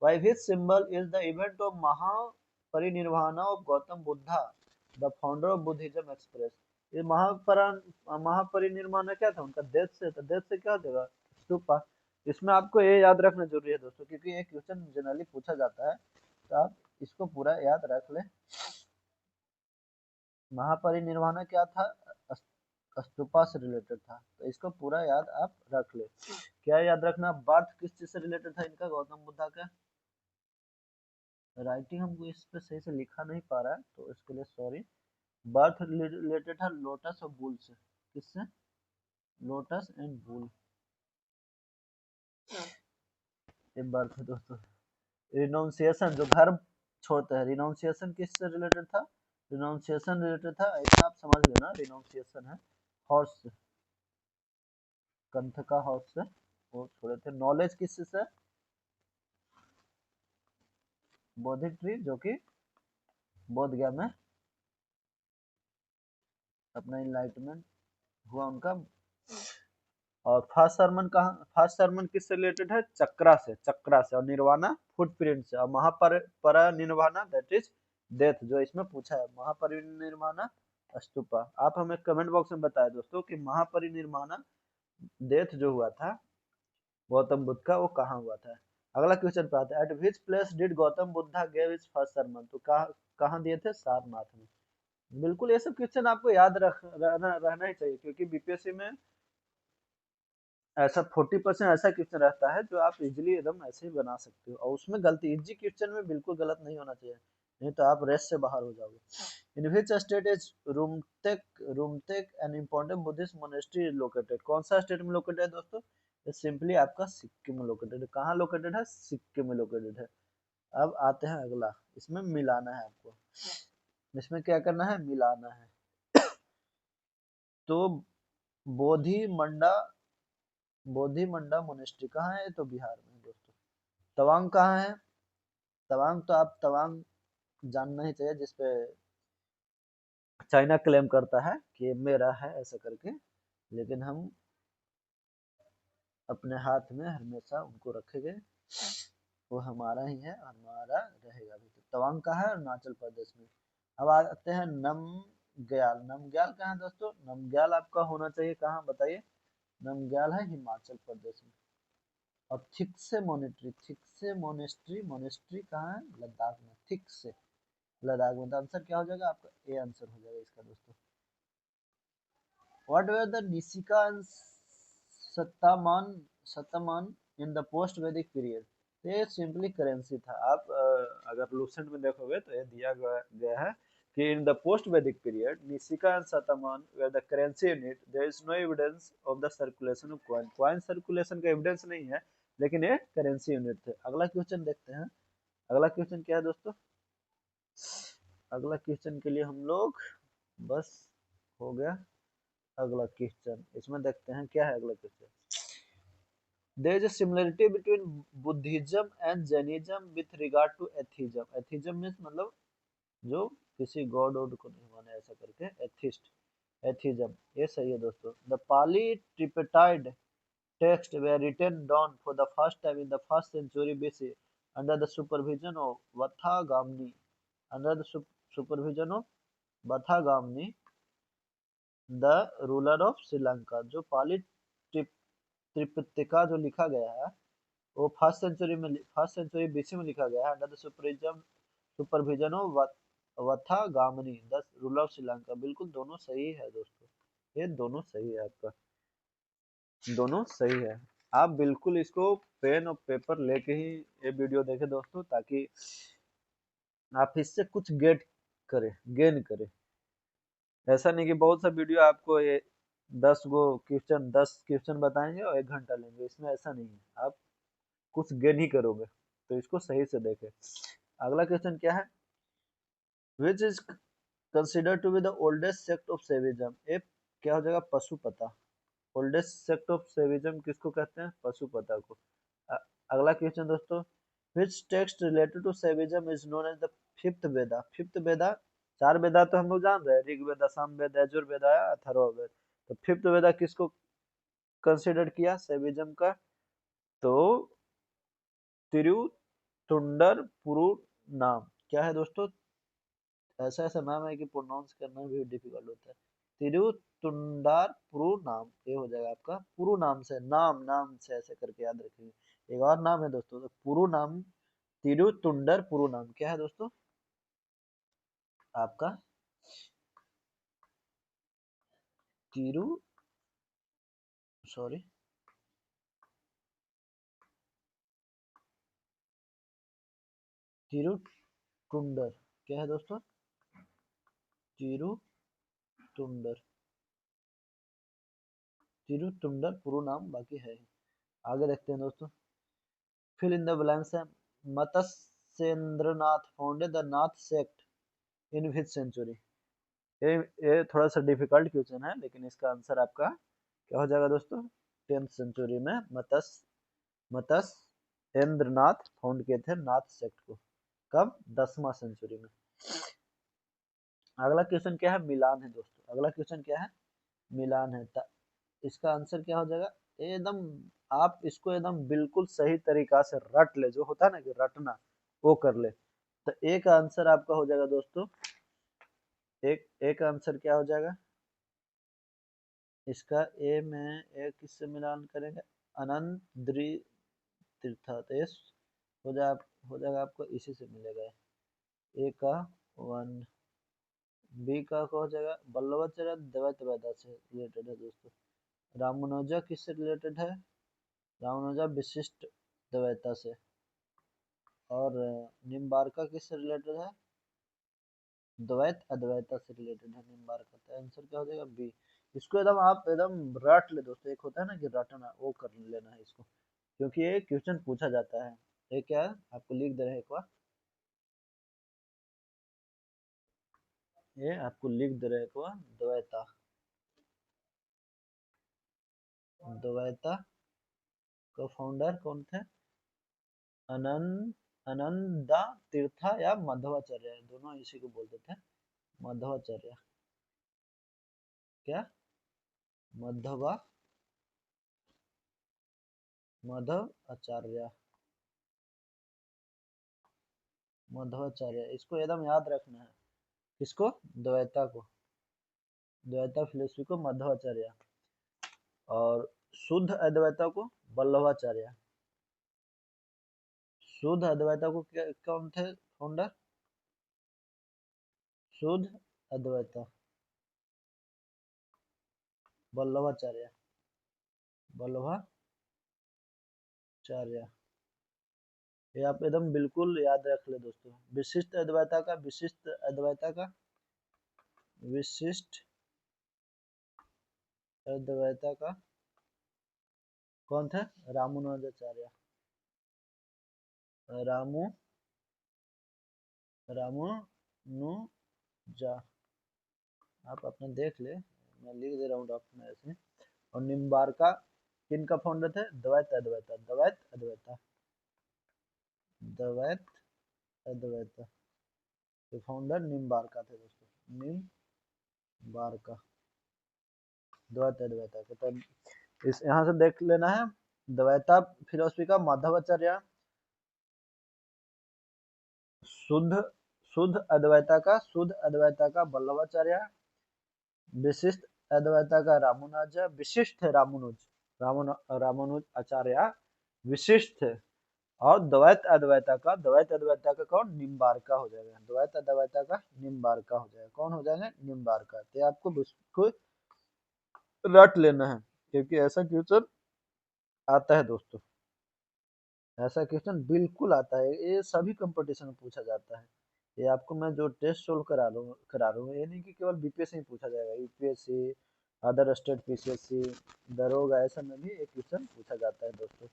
Speaker 1: Why which symbol is the event of Mahaparinirvana of Gautam Buddha the founder of Buddhism express. ये महापरिनिर्वाण क्या था? उनका डेथ से था। डेथ से क्या हो जाएगा? स्तूपा। इसमें आपको ये याद रखना जरूरी है दोस्तों, क्योंकि ये क्वेश्चन जनरली पूछा जाता है, तो आप इसको पूरा याद रख ले। महापरिनिर्वाण क्या था? स्तूपा से रिलेटेड था, तो इसको पूरा याद आप रख ले। क्या याद रखना? बर्थ किस चीज से रिलेटेड था इनका? गौतम बुद्धा का। राइटिंग हमको इस पे सही से लिखा नहीं पा रहा है, तो इसके लिए सॉरी। बर्थ रिलेटेड है लोटस और बुल से। किससे? लोटस एंड बुल, ये बर्थ है दोस्तों। रिनाउंसिएशन जो घर छोड़ते हैं, रिनाउंसिएशन किससे रिलेटेड था? रिनाउंसिएशन रिलेटेड था, इतना आप समझ लेना, रिनाउंसिएशन है हॉर्स से, कंथ का हॉर्स से वो छोड़े थे। नॉलेज किससे? बोधिक ट्री, जो कि बोध गया में अपना इनलाइटमेंट हुआ उनका। और फर्स्ट सरमन कहाँ, फर्स्ट सरमन किससे रिलेटेड है? चक्रा से, चक्रा से। और निर्वाणा फुटप्रिंट से। और महापरिनिर्वाणा दैट इज डेथ, जो इसमें पूछा है, महापरिनिर्वाणा स्तूपा। आप हमें कमेंट बॉक्स में बताएं दोस्तों कि महापरिनिर्वाणा डेथ जो हुआ था गौतम बुद्ध का, वो कहाँ हुआ था। अगला क्वेश्चन पे आते हैं। At which place did Gautam Buddha gave his first sermon, तो कहाँ कहाँ दिए थे? सारनाथ में। बिल्कुल ये सब क्वेश्चन आपको याद रहना ही चाहिए, क्योंकि बीपीएससी में ऐसा 40% ऐसा क्वेश्चन रहता है जो आप इजीली एकदम ऐसे ही बना सकते हो, और उसमें गलती इजी क्वेश्चन में बिल्कुल गलत नहीं होना चाहिए, नहीं तो आप रेस से बाहर हो जाओगे। In which state is Rumtek Rumtek an important Buddhist monastery is located, कौन सा स्टेट में लोकेटेड है दोस्तों? ये सिंपली आपका सिक्किम में लोकेटेड है। कहाँ लोकेटेड है? सिक्किम में लोकेटेड है। अब आते हैं अगला, इसमें मिलाना है आपको, इसमें क्या करना है? मिलाना है। तो बोधि मंडा, बोधि मंडा मोनेस्ट्री कहाँ है? तो बिहार में है दोस्तों। तवांग कहाँ है? तवांग तो आप तवांग जानना ही चाहिए, जिसपे चाइना क्लेम करता है कि ये मेरा है ऐसा करके, लेकिन हम अपने हाथ में हमेशा उनको रखेंगे, वो हमारा ही है, हमारा रहेगा भी। तो तवांग का है अरुणाचल प्रदेश में। अब आते हैं नमग्याल। नमग्याल कहाँ है दोस्तों? नमग्याल आपका होना चाहिए कहाँ बताइए? नमग्याल है हिमाचल प्रदेश में। और थिक से मोनेस्ट्री, थिक से मोनेस्ट्री, मोनेस्ट्री कहाँ है? लद्दाख में। थिक से लद्दाख में। तो आंसर क्या हो जाएगा आपका? ए आंसर हो जाएगा इसका दोस्तों। What were the Nisika and Sataman in the post-Vedic period? तो ये सिंपली करेंसी था। आप अगर लूसेंट में देखोगे तो ये दिया गया है कि in the post Vedic period Nishka and Satamana were the currency unit, there is no evidence of the circulation of coin. Coin circulation का एविडेंस नहीं है, लेकिन ये करेंसी यूनिट थे। अगला क्वेश्चन देखते हैं। अगला क्वेश्चन क्या है दोस्तों? अगला क्वेश्चन के लिए हम लोग बस हो गया। अगला क्वेश्चन इसमें देखते हैं क्या है अगला question. There is a similarity between Buddhism and Jainism with regard to atheism. Atheism means मतलब जो किसी गॉड वॉड को नहीं माने ऐसा करके, एथिस्ट, एथिज्म। ये सही है दोस्तों। The Pali Tripitaka text were written down for the first time in the 1st century BC under the supervision of Vathagamni, under the supervision of Vathagamni, the ruler of Sri Lanka. जो पाली त्रिपिटका जो लिखा गया है वो फर्स्ट सेंचुरी बीसी में लिखा गया है under the supervision of Vattagamani the ruler of Sri Lanka. बिल्कुल दोनों सही है दोस्तों, ये दोनों सही है आपका, दोनों सही है। आप बिल्कुल इसको पेन और पेपर लेके ही ये वीडियो देखें दोस्तों, ताकि आप इससे कुछ गेन करें। ऐसा नहीं कि बहुत सा वीडियो आपको ये 10 क्वेश्चन बताएंगे और 1 घंटा लेंगे, इसमें ऐसा नहीं है, आप कुछ गेन ही करोगे, तो इसको सही से देखें। अगला क्वेश्चन क्या है? Which is considered to be the oldest sect of Shaivism. ये क्या हो जाएगा? Pashupata. Oldest sect of Shaivism किसको कहते हैं? पशुपता को। अगला क्वेश्चन दोस्तों, which text related to Shaivism is known as the fifth Veda. Fifth Veda, 4 Veda तो हम लोग जान रहे हैं, ऋग्वेदा, सामवेद, यजुर्वेदा, अथर्ववेद। तो फिफ्थ वेदा किसको कंसिडर किया सेविज्म का? तो तिरुतुंडर पुरु नाम। क्या है दोस्तों? ऐसा ऐसा नाम है कि प्रोनाउंस करना भी डिफिकल्ट होता है। तिरुतुंडार पुरु नाम, ये हो जाएगा आपका। पुरु नाम से, नाम नाम से ऐसे करके याद रखेंगे। एक और नाम है दोस्तों, तो पुरु नाम, तिरुतुंडर पुरु नाम क्या है दोस्तों आपका? तिरु सॉरी तिरुटुंडर क्या है दोस्तों? तिरुतुंडर, तिरुतुंडर पूरा नाम बाकी है। आगे देखते हैं दोस्तों, फिल इन द ब्लैंक्स है। Matsyendranath founded the Nath sect in which century. ये थोड़ा सा डिफिकल्ट क्वेश्चन है, लेकिन इसका आंसर आपका क्या हो जाएगा दोस्तों, 10th सेंचुरी में मत्स्येंद्रनाथ फाउंड किए थे नाथ सेक्ट को। कब? 10वां सेंचुरी में। अगला क्वेश्चन क्या है, मिलान है दोस्तों। अगला क्वेश्चन क्या है, मिलान है। इसका आंसर क्या हो जाएगा, एकदम आप इसको एकदम बिल्कुल सही तरीका से रट ले, जो होता है ना कि रटना, वो कर ले। तो एक आंसर आपका हो जाएगा दोस्तों, एक आंसर क्या हो जाएगा इसका, ए में ए किससे मिलान करेंगे, अनंत तीर्थातेश हो जाएगा आपको, इसी से मिलेगा। ए का 1, बी का हो जाएगा बल्लभाचार्य द्वैत वेदांत से रिलेटेड है दोस्तों। रामानुजा किससे रिलेटेड है, रामानुजा विशिष्ट द्वैता से। और निम्बार्का किससे रिलेटेड है, द्वैत अद्वैता से रिलेटेड है निम्बार्का। तो आंसर क्या हो जाएगा, बी। इसको एकदम आप एकदम रट ले दोस्तों, एक होता है ना कि रटना, वो कर लेना है इसको, क्योंकि ये क्वेश्चन पूछा जाता है। ये क्या है, आपको लिख दे रहे हैं एक बार, ये आपको लिख दे रहे हैं एक बार, द्वैता, द्वैता का फाउंडर कौन थे, अनंदा तीर्था या माधवाचार्य, दोनों इसी को बोलते थे, माधवाचार्य। क्या, माधव आचार्य, माधवाचार्य, इसको एकदम याद रखना है। किसको, द्वैता को, द्वैता फिलोसफी को माधवाचार्य, और शुद्ध अद्वैता को वल्लभाचार्य। शुद्ध अद्वैता को कौन थे फाउंडर, शुद्ध अद्वैता वल्लभाचार्य, वल्लभाचार्य। ये आप एकदम बिल्कुल याद रख ले दोस्तों। विशिष्ट अद्वैता का, विशिष्ट अद्वैता का, विशिष्ट अद्वैता का कौन थे, रामानुजाचार्य, रामू रामानुजा। आप अपना देख ले, मैं लिख दे रहा हूँ डॉक्टर ऐसे। और निम्बार्का किन का फाउंडर थे, द्वैत अद्वैता, द्वैत अद्वैता, द्वैत अद्वैता के फाउंडर निम्बार्का थे दोस्तों, निम्बार्का, द्वैत अद्वैता के। तब इस यहाँ से देख लेना है, द्वैता फिलोसफी का माधवाचार्य, शुद्ध शुद्ध अद्वैता का वल्लभाचार्य, विशिष्ट अद्वैता का रामानुज, विशिष्ट है रामानुज आचार्य विशिष्ट है। और द्वैत अद्वैता का कौन, निम्बार्का हो जाएगा, द्वैत अद्वैता का निम्बार्का हो जाएगा। कौन हो जाएगा, निम्बार्का। तो आपको बिल्कुल रट लेना है, क्योंकि ऐसा क्वेश्चन आता है दोस्तों, ऐसा क्वेश्चन बिल्कुल आता है, ये सभी कंपटीशन में पूछा जाता है। ये आपको मैं जो टेस्ट सोल्व करा रहा हूँ, ये नहीं कि केवल बीपीएससी में पूछा जाएगा, यूपीएससी, अदर स्टेट पीसीएससी, दरोगा, ऐसा में भी एक क्वेश्चन पूछा जाता है दोस्तों।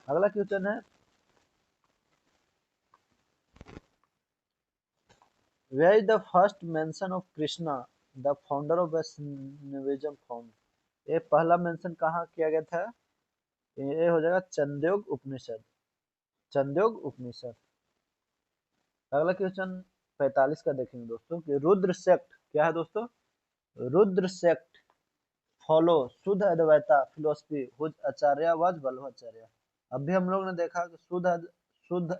Speaker 1: अगला क्वेश्चन है, where is the first mention of Krishna the founder of Vaishnavism found. ये पहला मेंशन कहाँ किया गया था, ये हो जाएगा चंद्योग उपनिषद, चंद्योग उपनिषद। अगला क्वेश्चन 45 का देखेंगे दोस्तों, कि रुद्र सेक्ट क्या है दोस्तों, Rudra sect follow Shuddha Advaita philosophy whose acharya was Vallabhacharya. अभी हम लोग ने देखा कि शुद्ध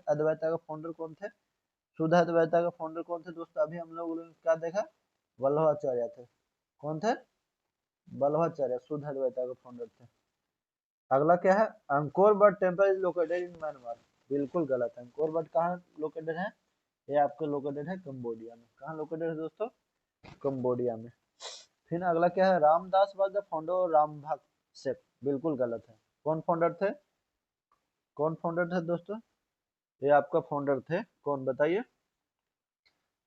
Speaker 1: अद्वैता का फाउंडर कौन थे, शुद्ध अद्वैता का फाउंडर कौन थे दोस्तों, अभी हम लोग ने क्या देखा, वल्लभाचार्य थे। कौन थे, वल्लभाचार्य शुद्ध अद्वैता के फाउंडर थे। अगला क्या है, Angkor but temple is located in Myanmar. बिल्कुल गलत है, अंकोर बट कहाँ लोकेटेड है, ये आपके लोकेटेड है कंबोडिया में। कहाँ लोकेटेड है दोस्तों, कंबोडिया में। फिर अगला क्या है, Ramdas was the founder Ram भक्त सेक्ट। बिल्कुल गलत है। कौन फाउंडर थे, कौन फाउंडर थे दोस्तों, ये आपका फाउंडर थे, कौन बताइए,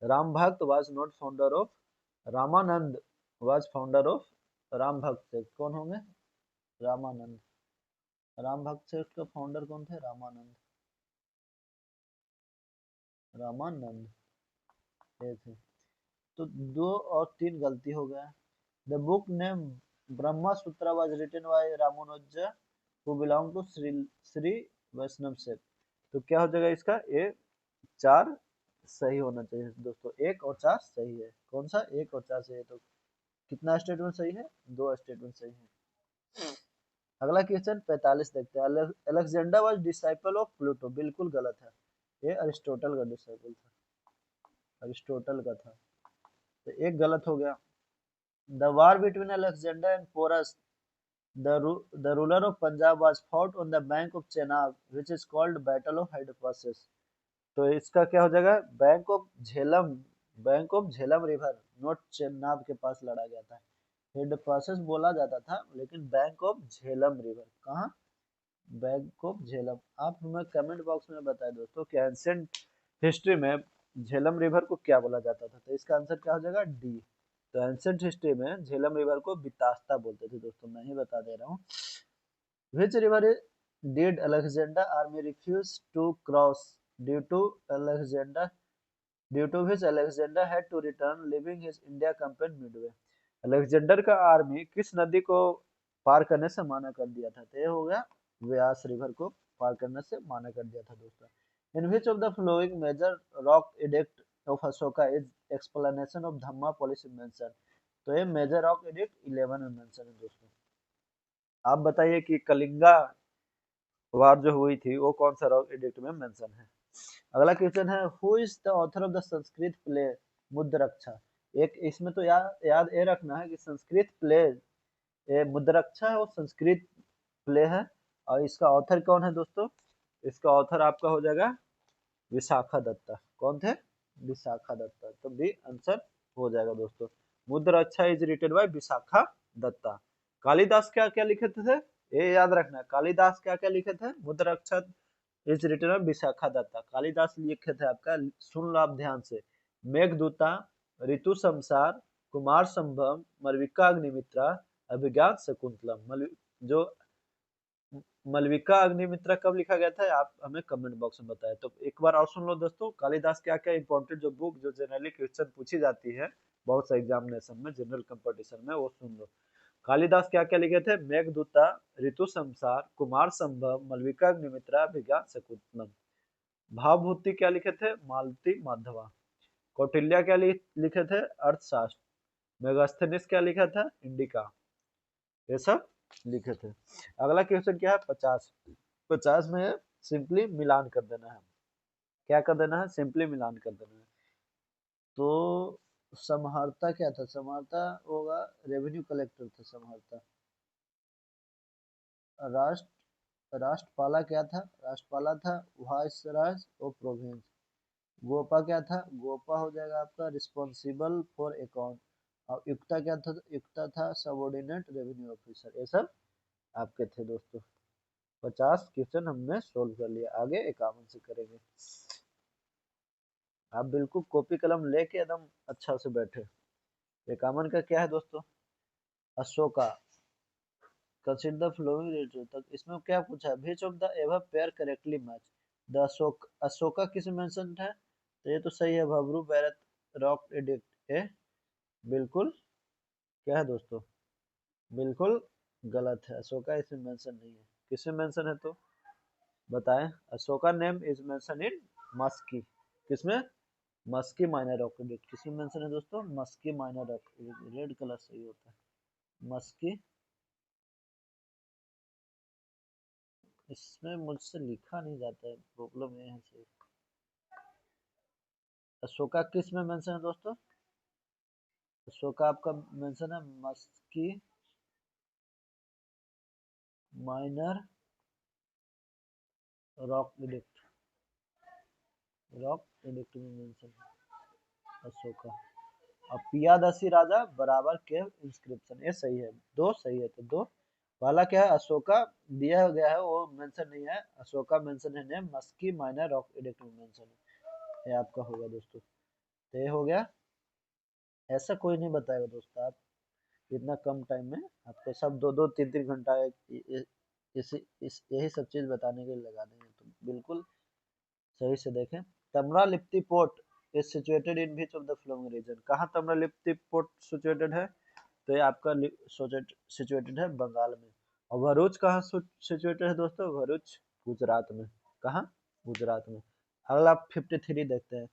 Speaker 1: राम भक्त was not founder of, Ramanand was founder of Ram भक्त सेठ, कौन होंगे? रामानंद। राम भक्त सेठ का फाउंडर कौन थे? रामानंद। रामानंद ये थे। तो 2 और 3 गलती हो गया। The book name Brahma Sutra was written by Ramanuja who belong to Shri Vaishnava sect. तो क्या हो जाएगा इसका? ये 4 सही होना चाहिए दोस्तों, 1 और 4 सही है। कौन सा? 1 और 4 सही है। तो कितना स्टेटमेंट सही है? 2 स्टेटमेंट सही है। अगला क्वेश्चन 45 देखते हैं। Alexander was disciple of Pluto, बिल्कुल गलत है। ये अरिस्टोटल का डिसाइपल था, अरिस्टोटल का था। तो एक गलत हो गया। The war between Alexander and Porus the ruler of Punjab was fought on the bank of Chenab, which is called Battle of Hydaspes। तो इसका क्या हो जाएगा? Bank of Jhelum river, not Chenab के पास लड़ा गया था। हेडपासेस बोला जाता था, लेकिन बैंक ऑफ झेलम रिवर कहाँ? Bank of Jhelum. आप हमें कमेंट बॉक्स में बताएं दोस्तों कि एंशिएंट हिस्ट्री में झेलम रिवर को क्या बोला जाता था। तो इसका आंसर क्या हो जाएगा? डी। तो एंशिएंट हिस्ट्री में झेलम रिवर को बितास्ता बोलते थे दोस्तों, मैं ही बता दे रहा हूँ। Which river did Alexander army refuse to cross due to Alexander due to which Alexander had to return, leaving his India campaign midway। Alexander का आर्मी किस नदी को पार करने से माना कर दिया था? तो ये हो गया व्यास रिवर को पार करने से माना कर दिया था दोस्तों। In which of the following major rock edict of Ashoka is explanation of Dhamma policy mentioned? तो ये मेजर रॉक एडिक्ट 11 में मेंशन है दोस्तों। आप बताइए कि कलिंगा वार जो हुई थी वो कौन सा रॉक एडिक्ट में मेंशन है? अगला क्वेश्चन है, who is the author of the Sanskrit play Mudrarakshasa. एक इसमें तो याद ये रखना है कि संस्कृत प्ले मुद्रक्षा है, वो संस्कृत प्ले है। और इसका ऑथर कौन है दोस्तों? इसका ऑथर आपका हो जाएगा विशाखा दत्ता। कौन थे? विशाखा दत्ता। तो बी आंसर हो जाएगा दोस्तों। Mudrarakshasa is written by Vishakhadatta. Kalidasa क्या क्या लिखे थे? ये याद रखना है, कालिदास क्या क्या लिखे थे? Mudrarakshasa is written by Vishakhadatta. Kalidasa लिखे थे आपका, सुन लो आप ध्यान से, मेघदूता, ऋतु संसार, कुमार संभव, मलविका अग्निमित्रा, अभिज्ञान शकुंतलम। जो मलविका अग्निमित्रा कब लिखा गया था, आप हमें कमेंट बॉक्स में बताएं। तो एक बार और सुन लो दोस्तों, कालिदास क्या क्या इंपॉर्टेंट जो बुक जो जनरली क्वेश्चन पूछी जाती है बहुत से एग्जामिनेशन में, जनरल कंपटीशन में, वो सुन लो। कालिदास क्या क्या लिखे थे? मेघदूता, ऋतु संसार, कुमार संभव, मलविका अग्निमित्रा, विज्ञान शकुंतलम। भावभूति क्या लिखे थे? मालती माधवा। कौटिल्य क्या लिखे थे? अर्थशास्त्र। मेगास्थनीज क्या लिखा था? इंडिका। ये सब लिखे थे। अगला क्वेश्चन क्या है? 50। 50 में सिंपली मिलान कर देना है। क्या कर देना है? सिंपली मिलान कर देना है। तो समहर्ता क्या था? समहर्ता होगा रेवेन्यू कलेक्टर था समहर्ता। राष्ट्रपाला क्या था? राष्ट्रपाला था वाइसराय ऑफ प्रोविंस। गोपा क्या था? गोपा हो जाएगा आपका रिस्पॉन्सिबल फॉर अकाउंट। और युक्ता क्या था? युक्ता था सबऑर्डिनेट रेवेन्यू ऑफिसर। ये सब आपके थे दोस्तों। 50 क्वेश्चन हमने सोल्व कर लिया। आगे 51 से करेंगे। आप बिल्कुल कॉपी कलम लेके एकदम अच्छा से बैठे। 51 का क्या है दोस्तों? Ashoka consider the flowing. तक इसमें क्या पूछा है? Which of the above pair correctly match the Ashoka किस मेंशन है? तो ये तो सही है, भबरू बैरत रॉक एडिक्ट। ए बिल्कुल क्या है दोस्तों? बिल्कुल गलत है, अशोका इसमें मेंशन नहीं है। किसमें मेंशन है तो बताएं? Ashoka name is mention in Maski. किसमें? Maski minor rock edict. किसमें मेंशन है दोस्तों? Maski minor rock edict. Red colour सही होता है, मस्की। इसमें मुझसे लिखा नहीं जाता है, प्रॉब्लम ये है सही। अशोका किस में मेंशन है दोस्तों? अशोका आपका मेंशन है Maski minor rock edict. Rock edict में मेंशन है अशोका। और पियादसी राजा बराबर केव इंस्क्रिप्शन। ये सही है, 2 सही है। तो 2 वाला क्या है? अशोका दिया गया है वो मेंशन नहीं है, अशोका मेंशन है name, Maski minor rock edict में मेंशन है। ये आपका होगा दोस्तों। तो ये हो गया। ऐसा कोई नहीं बताएगा दोस्तों। आप इतना कम टाइम में आपको सब 2-2 3-3 घंटा यही सब चीज बताने के लिए लगा देंगे, तो बिल्कुल सही से देखें। Tamralipti port is situated in which of the following region. कहाँ तमरालिप्ति पोर्ट सिचुएटेड है? तो ये आपका सिचुएटेड है बंगाल में। और भरूच कहाँ सिचुएटेड है दोस्तों? भरूच गुजरात में। कहाँ? गुजरात में। अगला 53 देखते हैं।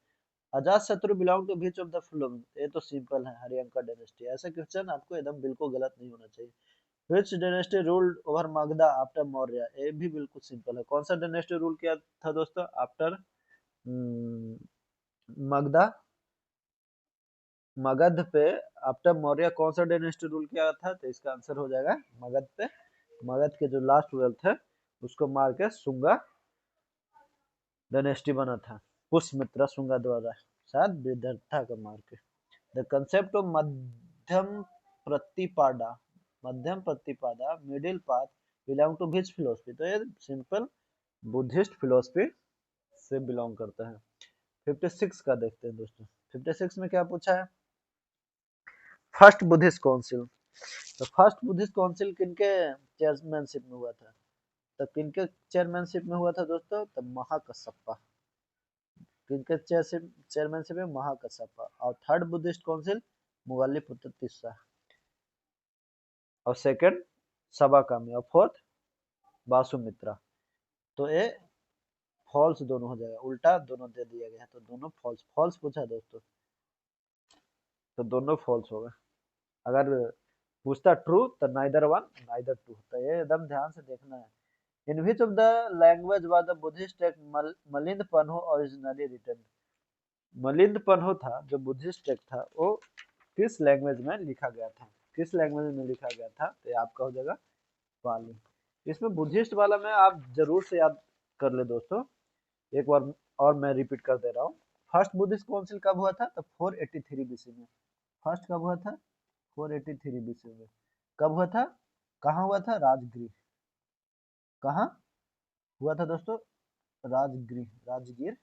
Speaker 1: Ajatashatru belong to which of the following. ये तो सिंपल है, हरियंका डायनेस्टी। ऐसा क्वेश्चन आपको एकदम बिल्कुल गलत नहीं होना चाहिए। विच dynasty ruled over Magadha after Maurya. ये भी बिल्कुल सिंपल है। कौन सा डायनेस्टी रूल किया था दोस्तों आफ्टर मगधा? मगध पे आफ्टर मौर्य कौन सा डायनेस्टी रूल किया था? तो इसका आंसर हो जाएगा मगध पे। मगध के जो लास्ट रूलर थे उसको मार के शुंगा डायनेस्टी बना था, पुष्यमित्रा शुंगा द्वारा, शायद विदर्था का मार के। The concept of Pratipada Madhyama Pratipada middle path belong to which philosophy. तो ये सिंपल बुद्धिस्ट फिलोसफी से बिलोंग करता है। 56 का देखते हैं दोस्तों। 56 में क्या पूछा है? First Buddhist council. तो फर्स्ट बुद्धिस्ट काउंसिल किनके चेयरमैनशिप में हुआ था? तो किनके चेयरमैनशिप में हुआ था दोस्तों? तो महाकश्यपा। किनके चेयरमैनशिप में? महाकश्यपा। और थर्ड बुद्धिस्ट काउंसिल मुगलिपुत्र तीसरा, और सेकंड सबाकामी, और फोर्थ बासुमित्रा। तो ये फॉल्स दोनों हो जाएगा, उल्टा दोनों दे दिया गया है, तो दोनों फॉल्स। फॉल्स पूछा दोस्तों तो दोनों फॉल्स होगा। अगर पूछता ट्रू तो नाइदर वन नाइदर टू। तो ये एकदम ध्यान से देखना है। In which of the language was the Buddhist text Milinda Panho originally written. Milinda Panho था जो बुद्धिस्ट टेक्स्ट था, वो किस लैंग्वेज में लिखा गया था? किस लैंग्वेज में लिखा गया था? तो ये आपका हो जाएगा पाली। इसमें बुद्धिस्ट वाला में आप जरूर से याद कर ले दोस्तों, एक बार और मैं रिपीट कर दे रहा हूँ। फर्स्ट बुद्धिस्ट काउंसिल कब हुआ था? तो 483 बीसी में। फर्स्ट कब हुआ था? 483 बीसी में। कब हुआ था? कहाँ हुआ था? राजगृह। कहाँ हुआ था दोस्तों? राजगृह, राजगीर।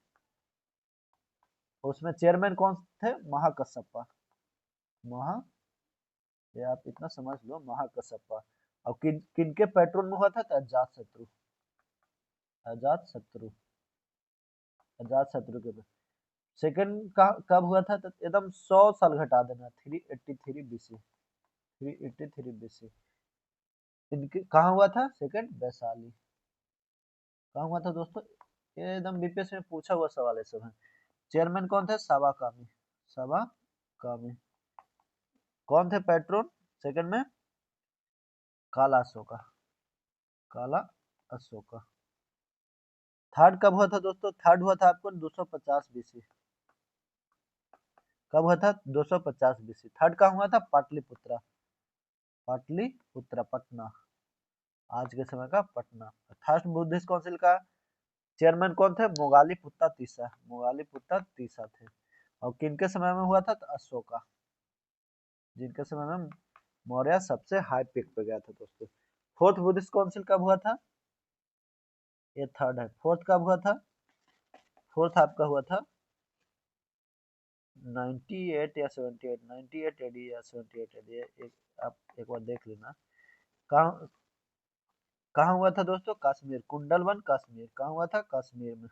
Speaker 1: उसमें चेयरमैन कौन थे? महाकश्यपा। महा ये आप इतना समझ लो, महाकश्यपा। और किनके पेट्रोल में हुआ था? तो अजात शत्रु। अजात शत्रु, अजात शत्रु के। सेकंड का कब हुआ था? तो एकदम 100 साल घटा देना, 383 बीसी। 383 बीसी। इनके कहाँ हुआ था सेकंड? वैशाली। कहाँ हुआ था दोस्तों? ये एकदम बीपीएससी में पूछा हुआ सवाल है सब है। चेयरमैन कौन थे? सबाकामी। सबाकामी। कौन थे पेट्रोन सेकंड में? काला अशोका। काला अशोका। थर्ड कब हुआ था दोस्तों? थर्ड हुआ था आपको 250 बीसी। कब हुआ था? 250 बीसी। थर्ड कहाँ हुआ था? पाटलिपुत्रा। पाटलिपुत्रा, पटना, आज के समय का पटना। फर्स्ट बुद्धिस्ट काउंसिल का चेयरमैन कौन थे? मोगालीपुत्ता तीसरा। मोगालीपुत्ता तीसरा थे। और किनके समय में हुआ था? तो अशोका, जिनके समय में मौर्य सबसे हाई पीक पे गया था दोस्तों। फोर्थ बुद्धिस्ट काउंसिल कब हुआ था? ये थर्ड है। फोर्थ कब हुआ था? फोर्थ आपका हुआ था 98 या 78, 98 एडी या 78 एडी। एक आप एक बार देख लेना। कहाँ कहाँ हुआ था दोस्तों? कश्मीर, कुंडलवन कश्मीर। कहाँ हुआ था? कश्मीर में।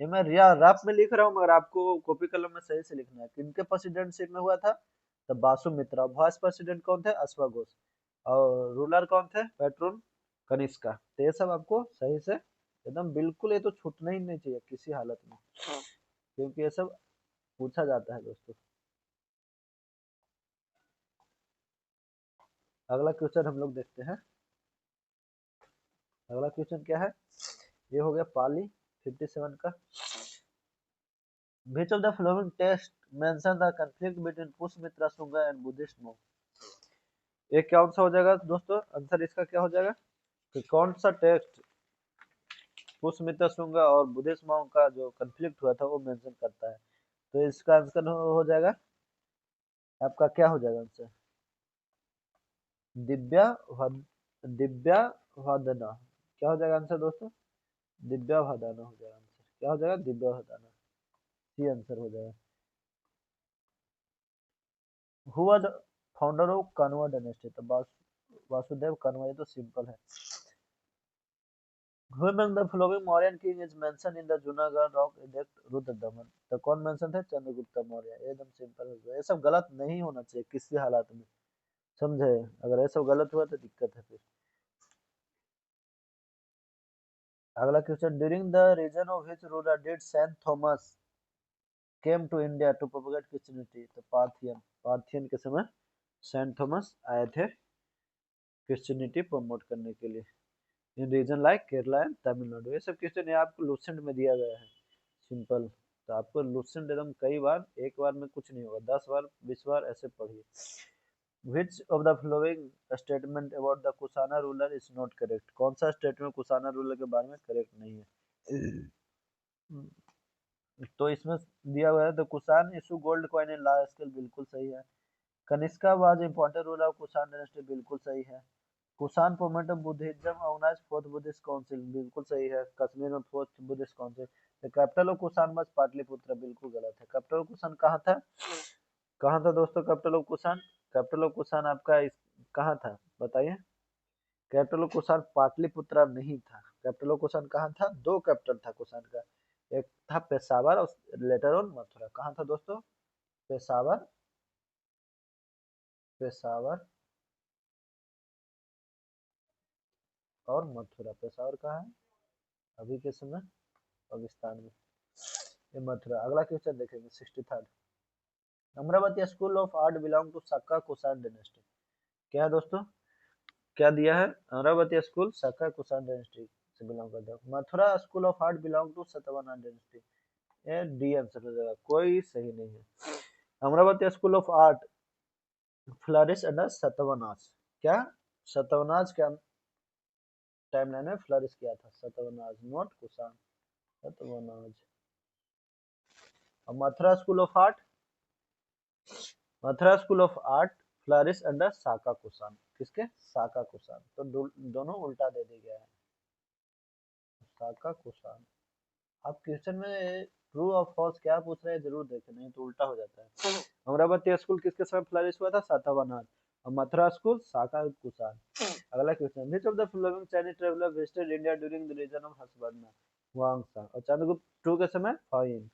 Speaker 1: ये मैं रफ में लिख रहा हूँ, मगर आपको कॉपी कलम में सही से लिखना है। किनके प्रेसिडेंटशिप में हुआ था? तो बासुमित्रा। वाइस प्रेसिडेंट कौन थे? अश्वघोष। और रूलर कौन थे? पेट्रोन कनिष्का। तो ये सब आपको सही से एकदम बिल्कुल, ये तो छूटना ही नहीं चाहिए किसी हालत में, क्योंकि ये सब पूछा जाता है दोस्तों। अगला क्वेश्चन हम लोग देखते हैं। अगला क्वेश्चन क्या है? ये हो गया पाली 57 का। Which of the following text mention the conflict between Pushyamitra Shunga and Buddhist monk? ये कौन सा हो जाएगा दोस्तों? आंसर इसका क्या हो जाएगा कि कौन सा टेक्स्ट पुष्यमित्रा शुंगा और बुद्धिस्ट monk का जो कंफ्लिक्ट हुआ था वो मेंशन करता है? तो इसका आंसर हो जाएगा आपका, क्या हो जाएगा आंसर? दिव्या दिव्या वदना। क्या हो जाएगा आंसर दोस्तों? दिव्या वदना हो जाएगा आंसर। क्या हो जाएगा? दिव्या वदना, सी आंसर हो जाएगा। Who was फाउंडर ऑफ कनवा डायनेस्टी, तो वासुदेव कनवा, ये तो सिंपल है। Who among the following Mauryan king is mentioned in the Junagadh rock edict Rudradaman, तो कौन मेंशन थे? चंद्रगुप्त मौर्य, एकदम सिंपल है। ये सब गलत नहीं होना चाहिए किसी हालात में, समझे? अगर ये सब गलत हुआ तो दिक्कत है फिर। अगला question, during the reason of which ruler did saint Thomas came to India to propagate Christianity, तो पार्थियन के समय सेंट थॉमस आए थे क्रिश्चियनिटी प्रमोट करने के लिए। In region like Kerala and Tamil Nadu, ये सब क्वेश्चन आपको लूसेंट में दिया गया है, सिंपल। तो आपको लूसेंट एकदम कई बार, एक बार में कुछ नहीं होगा, 10 बार 20 बार ऐसे पढ़िए। Which of the following statement about the Kushana ruler is not correct, कौन सा स्टेटमेंट कुशाना रूलर के बारे में करेक्ट नहीं है? तो इसमें दिया हुआ है the Kushan issue gold coin in large scale, बिल्कुल सही है। Kanishka was important ruler of Kushan dynasty, बिल्कुल सही है। Kushan promoted Buddhism, organised fourth Buddhist council, बिल्कुल सही है। कश्मीर में fourth Buddhist council. The capital of Kushan was Pataliputra, बिल्कुल गलत है। कैपिटल ऑफ कुषाण कहाँ था? कहाँ था दोस्तों capital of Kushan? Capital of Kushan आपका कहाँ था बताइए? कैपिटल ऑफ कुषाण पाटलिपुत्र नहीं था। कैपिटल ऑफ कुषाण कहाँ था? दो कैपिटल था कुषाण का, एक था पेशावर और लेटर ऑन मथुरा। कहाँ था दोस्तों? पेशावर, पेशावर और मथुरा। पेशावर कहाँ है अभी के समय? पाकिस्तान में। ये मथुरा। अगला क्वेश्चन देखेंगे 63। Amaravati school of art belong to Saka Kushan dynasty, क्या है दोस्तों? क्या दिया है? अमरावती स्कूल सक्का कुषाण डायनेस्टी से बिलोंग करता है। Mathura school of art belong to Satavahana dynasty, ये डी आंसर हो जाएगा, कोई सही नहीं है। Amaravati school of art flourish under Satavahanas, क्या सतवनाज क्या टाइमलाइन में फ्लरिश किया था? सतवनाज, नॉट कुषाण, सतवनाज। और Mathura school of art, Mathura school of art flourish under Saka Kushan, किसके? साका कुषाण। तो दोनों उल्टा दे दिया गया है, साका कुषाण। आप क्वेश्चन में ट्रू और फॉल्स क्या पूछ रहे हैं जरूर देखें, नहीं तो उल्टा हो जाता है। अमरावती स्कूल किसके समय फ्लरिश हुआ था? सातवाहन। और मथुरा स्कूल साका कुषाण। अगला question, which of the following Chinese traveller visited India during the reason of Harshavardhana? Xuanzang. और चंद्रगुप्त टू के समय fine.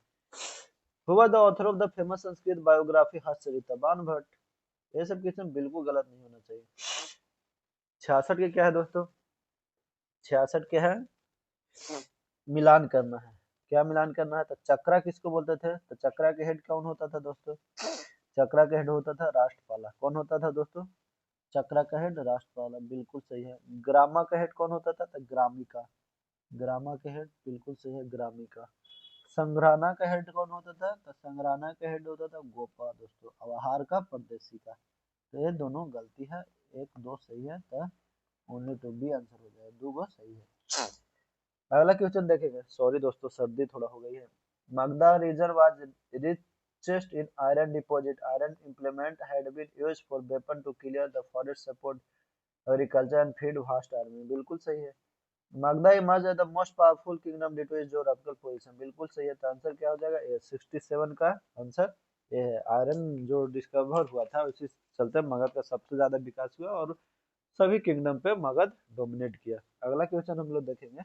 Speaker 1: Who was the author of the famous Sanskrit biography Harshacharita? Bana Bhatta. ये सब क्वेश्चन बिल्कुल गलत नहीं होना चाहिए। 66 के क्या है दोस्तों? 66 के है मिलान करना है। क्या मिलान करना है? तो चक्रा किसको बोलते थे? तो चक्रा के हेड कौन होता था दोस्तों? चक्रा का हेड होता था राष्ट्रपाला। कौन होता था दोस्तों? चक्रा का हेड राष्ट्रपाला, बिल्कुल सही है। ग्रामा का हेड कौन होता था? तो ग्रामिका। ग्रामा का हेड बिल्कुल सही है, ग्रामिका। संग्राना का हेड कौन होता था? तो संग्राना का हेड होता था गोपा दोस्तों। अवहार का परदेशी का। तो ये दोनों गलती है, एक दो सही है, तो ओनली टू बी आंसर हो जाएगा, दो गो सही है। अगला क्वेश्चन देखेंगे। सॉरी दोस्तों, सर्दी थोड़ा हो गई है। Magadha region was richest in iron deposit. Iron implement had been used for weapon to clear the forest, support agriculture and feed vast army, बिल्कुल सही है। Magadha emerge as the most powerful kingdom due to its geographical position, बिल्कुल सही है। तो answer क्या हो जाएगा? ए 67 का आंसर ये है। आयरन जो डिस्कवर हुआ था उसी चलते मगध का सबसे ज्यादा विकास हुआ और सभी किंगडम पे मगध डोमिनेट किया। अगला क्वेश्चन हम लोग देखेंगे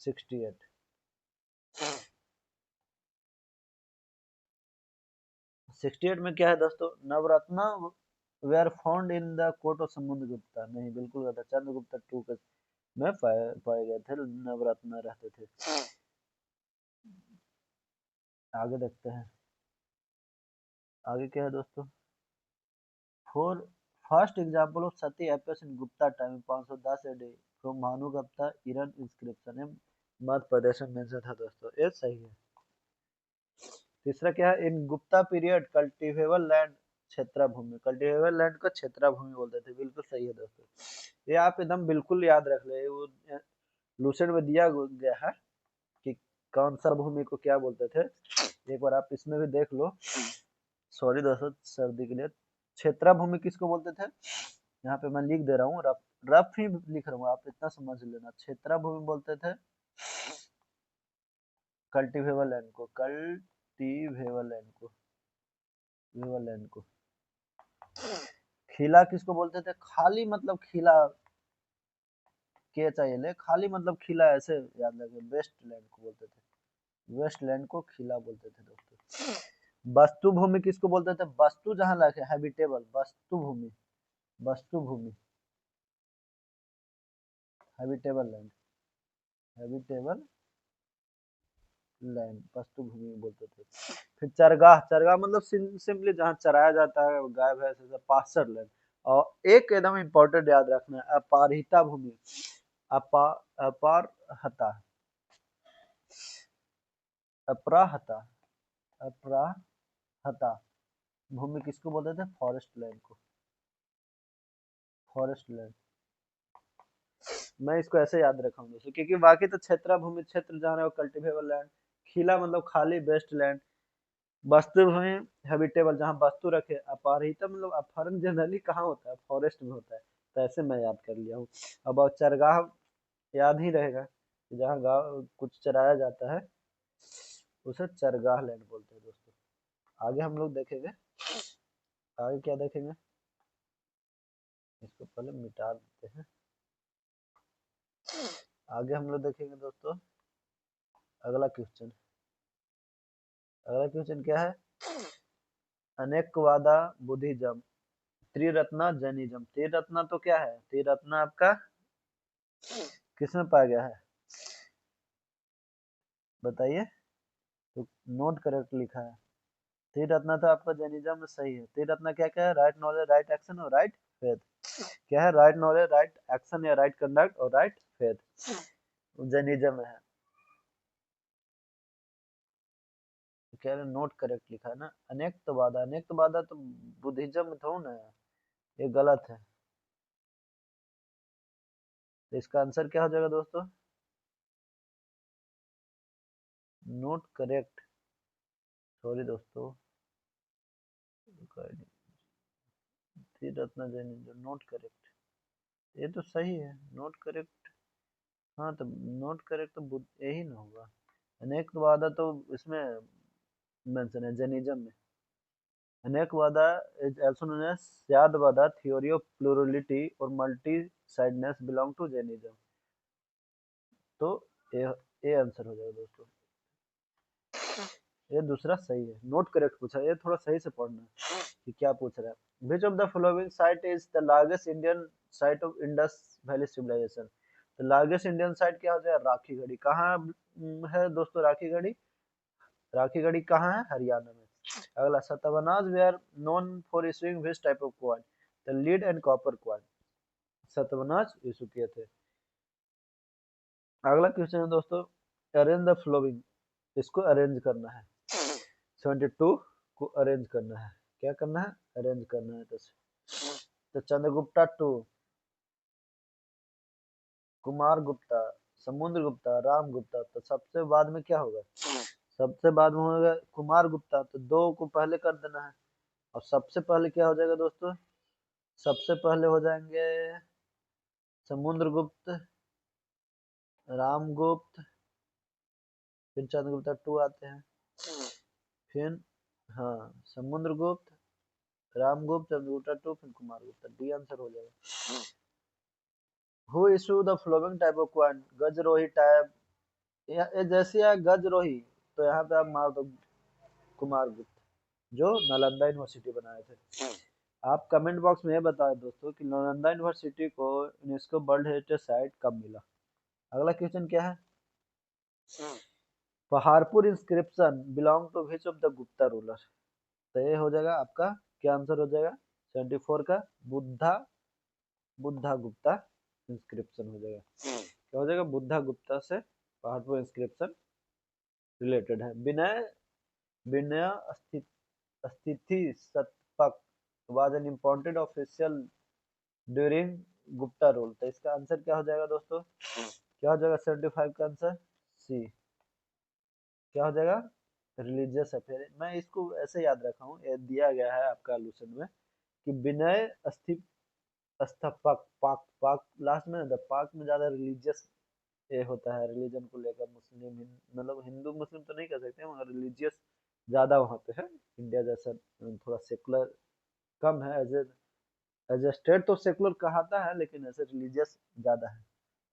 Speaker 1: 68। 68 में क्या है दोस्तों? Navaratna were found in the court of Samudragupta, नहीं बिल्कुल गलत है। चंद्रगुप्त टू के में पाए गए थे नवरत्न रहते थे। आगे देखते हैं, आगे क्या है दोस्तों? For first example of sati appears in Gupta time 510 AD from Bhanugupta Eran inscription है, मध्य प्रदेश में मेंशन था दोस्तों, ये सही है। तीसरा क्या है? इन गुप्ता पीरियड कल्टिवेबल लैंड क्षेत्र भूमि, कल्टिवेबल लैंड को क्षेत्र भूमि बोलते थे, बिल्कुल सही है दोस्तों। ये आप एकदम बिल्कुल याद रख ले, वो लूसेंट में दिया गया है कि कौन सा भूमि को क्या बोलते थे, एक बार आप इसमें भी देख लो। सॉरी दोस्तों सर्दी के लिए। क्षेत्र भूमि किसको बोलते थे? यहाँ पे मैं लिख दे रहा हूँ, रफ रफ ही लिख रहा हूँ, आप इतना समझ लेना। क्षेत्र भूमि बोलते थे कल्टिवेबल लैंड को, कल्टिवेबल लैंड को, वेबल लैंड को। खिला किसको बोलते थे? खाली मतलब खिला के चाहिए ले, खाली मतलब खिला, ऐसे याद रखे। वेस्ट लैंड को बोलते थे, वेस्ट लैंड को खिला बोलते थे दोस्तों। वस्तु भूमि किसको बोलते थे? वस्तु जहाँ रखे, हैबिटेबल, वस्तु भूमि, वस्तु भूमि, हैबिटेबल लैंड, हैबिटेबल लैंड, वस्तु भूमि बोलते थे। फिर चरगाह, चरगाह मतलब सिंपली जहाँ चराया जाता है गाय भैंस, पास्चर लैंड। और एक एकदम इम्पोर्टेंट याद रखना है, अपारहिता भूमि, अपा अपारहता, अपराहता, अपराहता भूमि किसको बोलते थे? फॉरेस्ट लैंड को, फॉरेस्ट लैंड। मैं इसको ऐसे याद रखा हूँ दोस्तों, क्योंकि बाकी तो क्षेत्र भूमि, क्षेत्र जहाँ है वो कल्टिवेबल लैंड, खिला मतलब खाली बेस्ट लैंड, वस्तु भूमि हैबिटेबल जहाँ वस्तु रखे, अपराहिता मतलब अपहरण जनरली कहाँ होता है? फॉरेस्ट में होता है। तो ऐसे मैं याद कर लिया हूँ। अब चरगाह याद ही रहेगा कि जहाँ गाँव कुछ चराया जाता है उसे चरगाह लैंड बोलते हैं दोस्तों। आगे हम लोग देखेंगे, आगे क्या देखेंगे, इसको पहले मिटा देते हैं। आगे हम लोग देखेंगे दोस्तों अगला क्वेश्चन। अगला क्वेश्चन क्या है? अनेकवादा बुद्धिज्म, त्रिरत्ना जैनिज्म। त्रिरत्ना तो क्या है? त्रिरत्ना आपका किसमें पाया गया है? बताइए। तो नोट करेक्ट लिखा है। त्रिरत्ना तो आपका जैनिज्म में सही है। त्रिरत्ना क्या क्या है? राइट नॉलेज, राइट एक्शन और राइट फेथ। क्या है? राइट नॉलेज, राइट एक्शन या राइट कंडक्ट और राइट फेथ, जैनिज्म में है। तो कह रहे नोट करेक्ट लिखा है ना। अनेक तो बाधा, अनेक तो बाधा तो बुद्धिज्म में थोड़ा ना है, ये गलत है। तो इसका आंसर क्या हो जाएगा दोस्तों? नोट करेक्ट, सॉरी दोस्तों, त्रिरत्ना जैनिज्म नोट करेक्ट, ये तो सही है, नोट करेक्ट। हाँ तो नोट करेक्ट तो यही ना होगा। अनेकवादा तो इसमें मेंशन है जैनिज्म में। Anekavada is also known as Syadvada, theory of plurality और multi sidedness belong to Jainism. तो ये ये आंसर हो जाएगा दोस्तों। ये दूसरा सही है, नोट करेक्ट पूछा, ये थोड़ा सही से पढ़ना है कि क्या पूछ रहा है। Which of the following site is the largest Indian site of Indus valley civilisation. तो लार्जेस्ट इंडियन साइट क्या हो जाएगा? राखी गढ़ी। कहाँ है दोस्तों राखी गढ़ी? राखी गढ़ी कहाँ है? हरियाणा में। अगला, Satavahanas were known for issuing which type of coin? The lead and copper coin. Satavahanas issue किए थे। अगला क्वेश्चन है दोस्तों, अरेंज द फ्लोइंग, इसको अरेंज करना है। 72 को अरेंज करना है। क्या करना है? अरेंज करना है। तो चंद्रगुप्ता टू, कुमार गुप्ता, समुद्र गुप्ता, राम गुप्ता। तो सबसे बाद में क्या होगा? सबसे बाद में होगा कुमार गुप्ता, तो दो को पहले कर देना है। और सबसे पहले क्या हो जाएगा दोस्तों? सबसे पहले हो जाएंगे समुद्रगुप्त, रामगुप्त, फिर चंद्रगुप्ता टू आते हैं, फिर हाँ समुद्रगुप्त, रामगुप्त, चंद्रगुप्ता टू, फिर कुमार गुप्ता। डी आंसर हो जाएगा। Who issue the following type of coin? Gajarohi type, ये जैसे है गजरोही, तो यहाँ पे आप मार दो कुमार गुप्त, जो नालंदा यूनिवर्सिटी बनाए थे। आप कमेंट बॉक्स में ये बताएं दोस्तों कि नालंदा यूनिवर्सिटी को यूनेस्को वर्ल्ड हेरिटेज साइट कब मिला। अगला क्वेश्चन क्या है? Paharpur inscription belong to which of the Gupta ruler. तो ये हो जाएगा आपका, क्या आंसर हो जाएगा 74 का? बुद्धा, बुद्धा गुप्ता इंस्क्रिप्शन हो जाएगा। क्या हो जाएगा? बुद्धा गुप्ता से पहाड़पुर इंस्क्रिप्शन रिलेटेड है। Vinaya, Vinaya sthiti sthapaka was an important official during Gupta rule. तो इसका आंसर क्या हो जाएगा दोस्तों? क्या हो जाएगा 75 का आंसर? सी। क्या हो जाएगा? Religious affair. मैं इसको ऐसे याद रखा हूँ, ये दिया गया है आपका आलोचन में कि विनय स्थपक पाक, पाक लास्ट में द पाक में ज्यादा रिलीजियस ये होता है, रिलीजन को लेकर मुस्लिम मतलब हिंदू मुस्लिम तो नहीं कह सकते मगर रिलीजियस ज्यादा वहाँ पे है। इंडिया जैसा थोड़ा सेकुलर कम है, as a as a state तो सेकुलर कहता है, लेकिन ऐसे रिलीजियस ज्यादा है,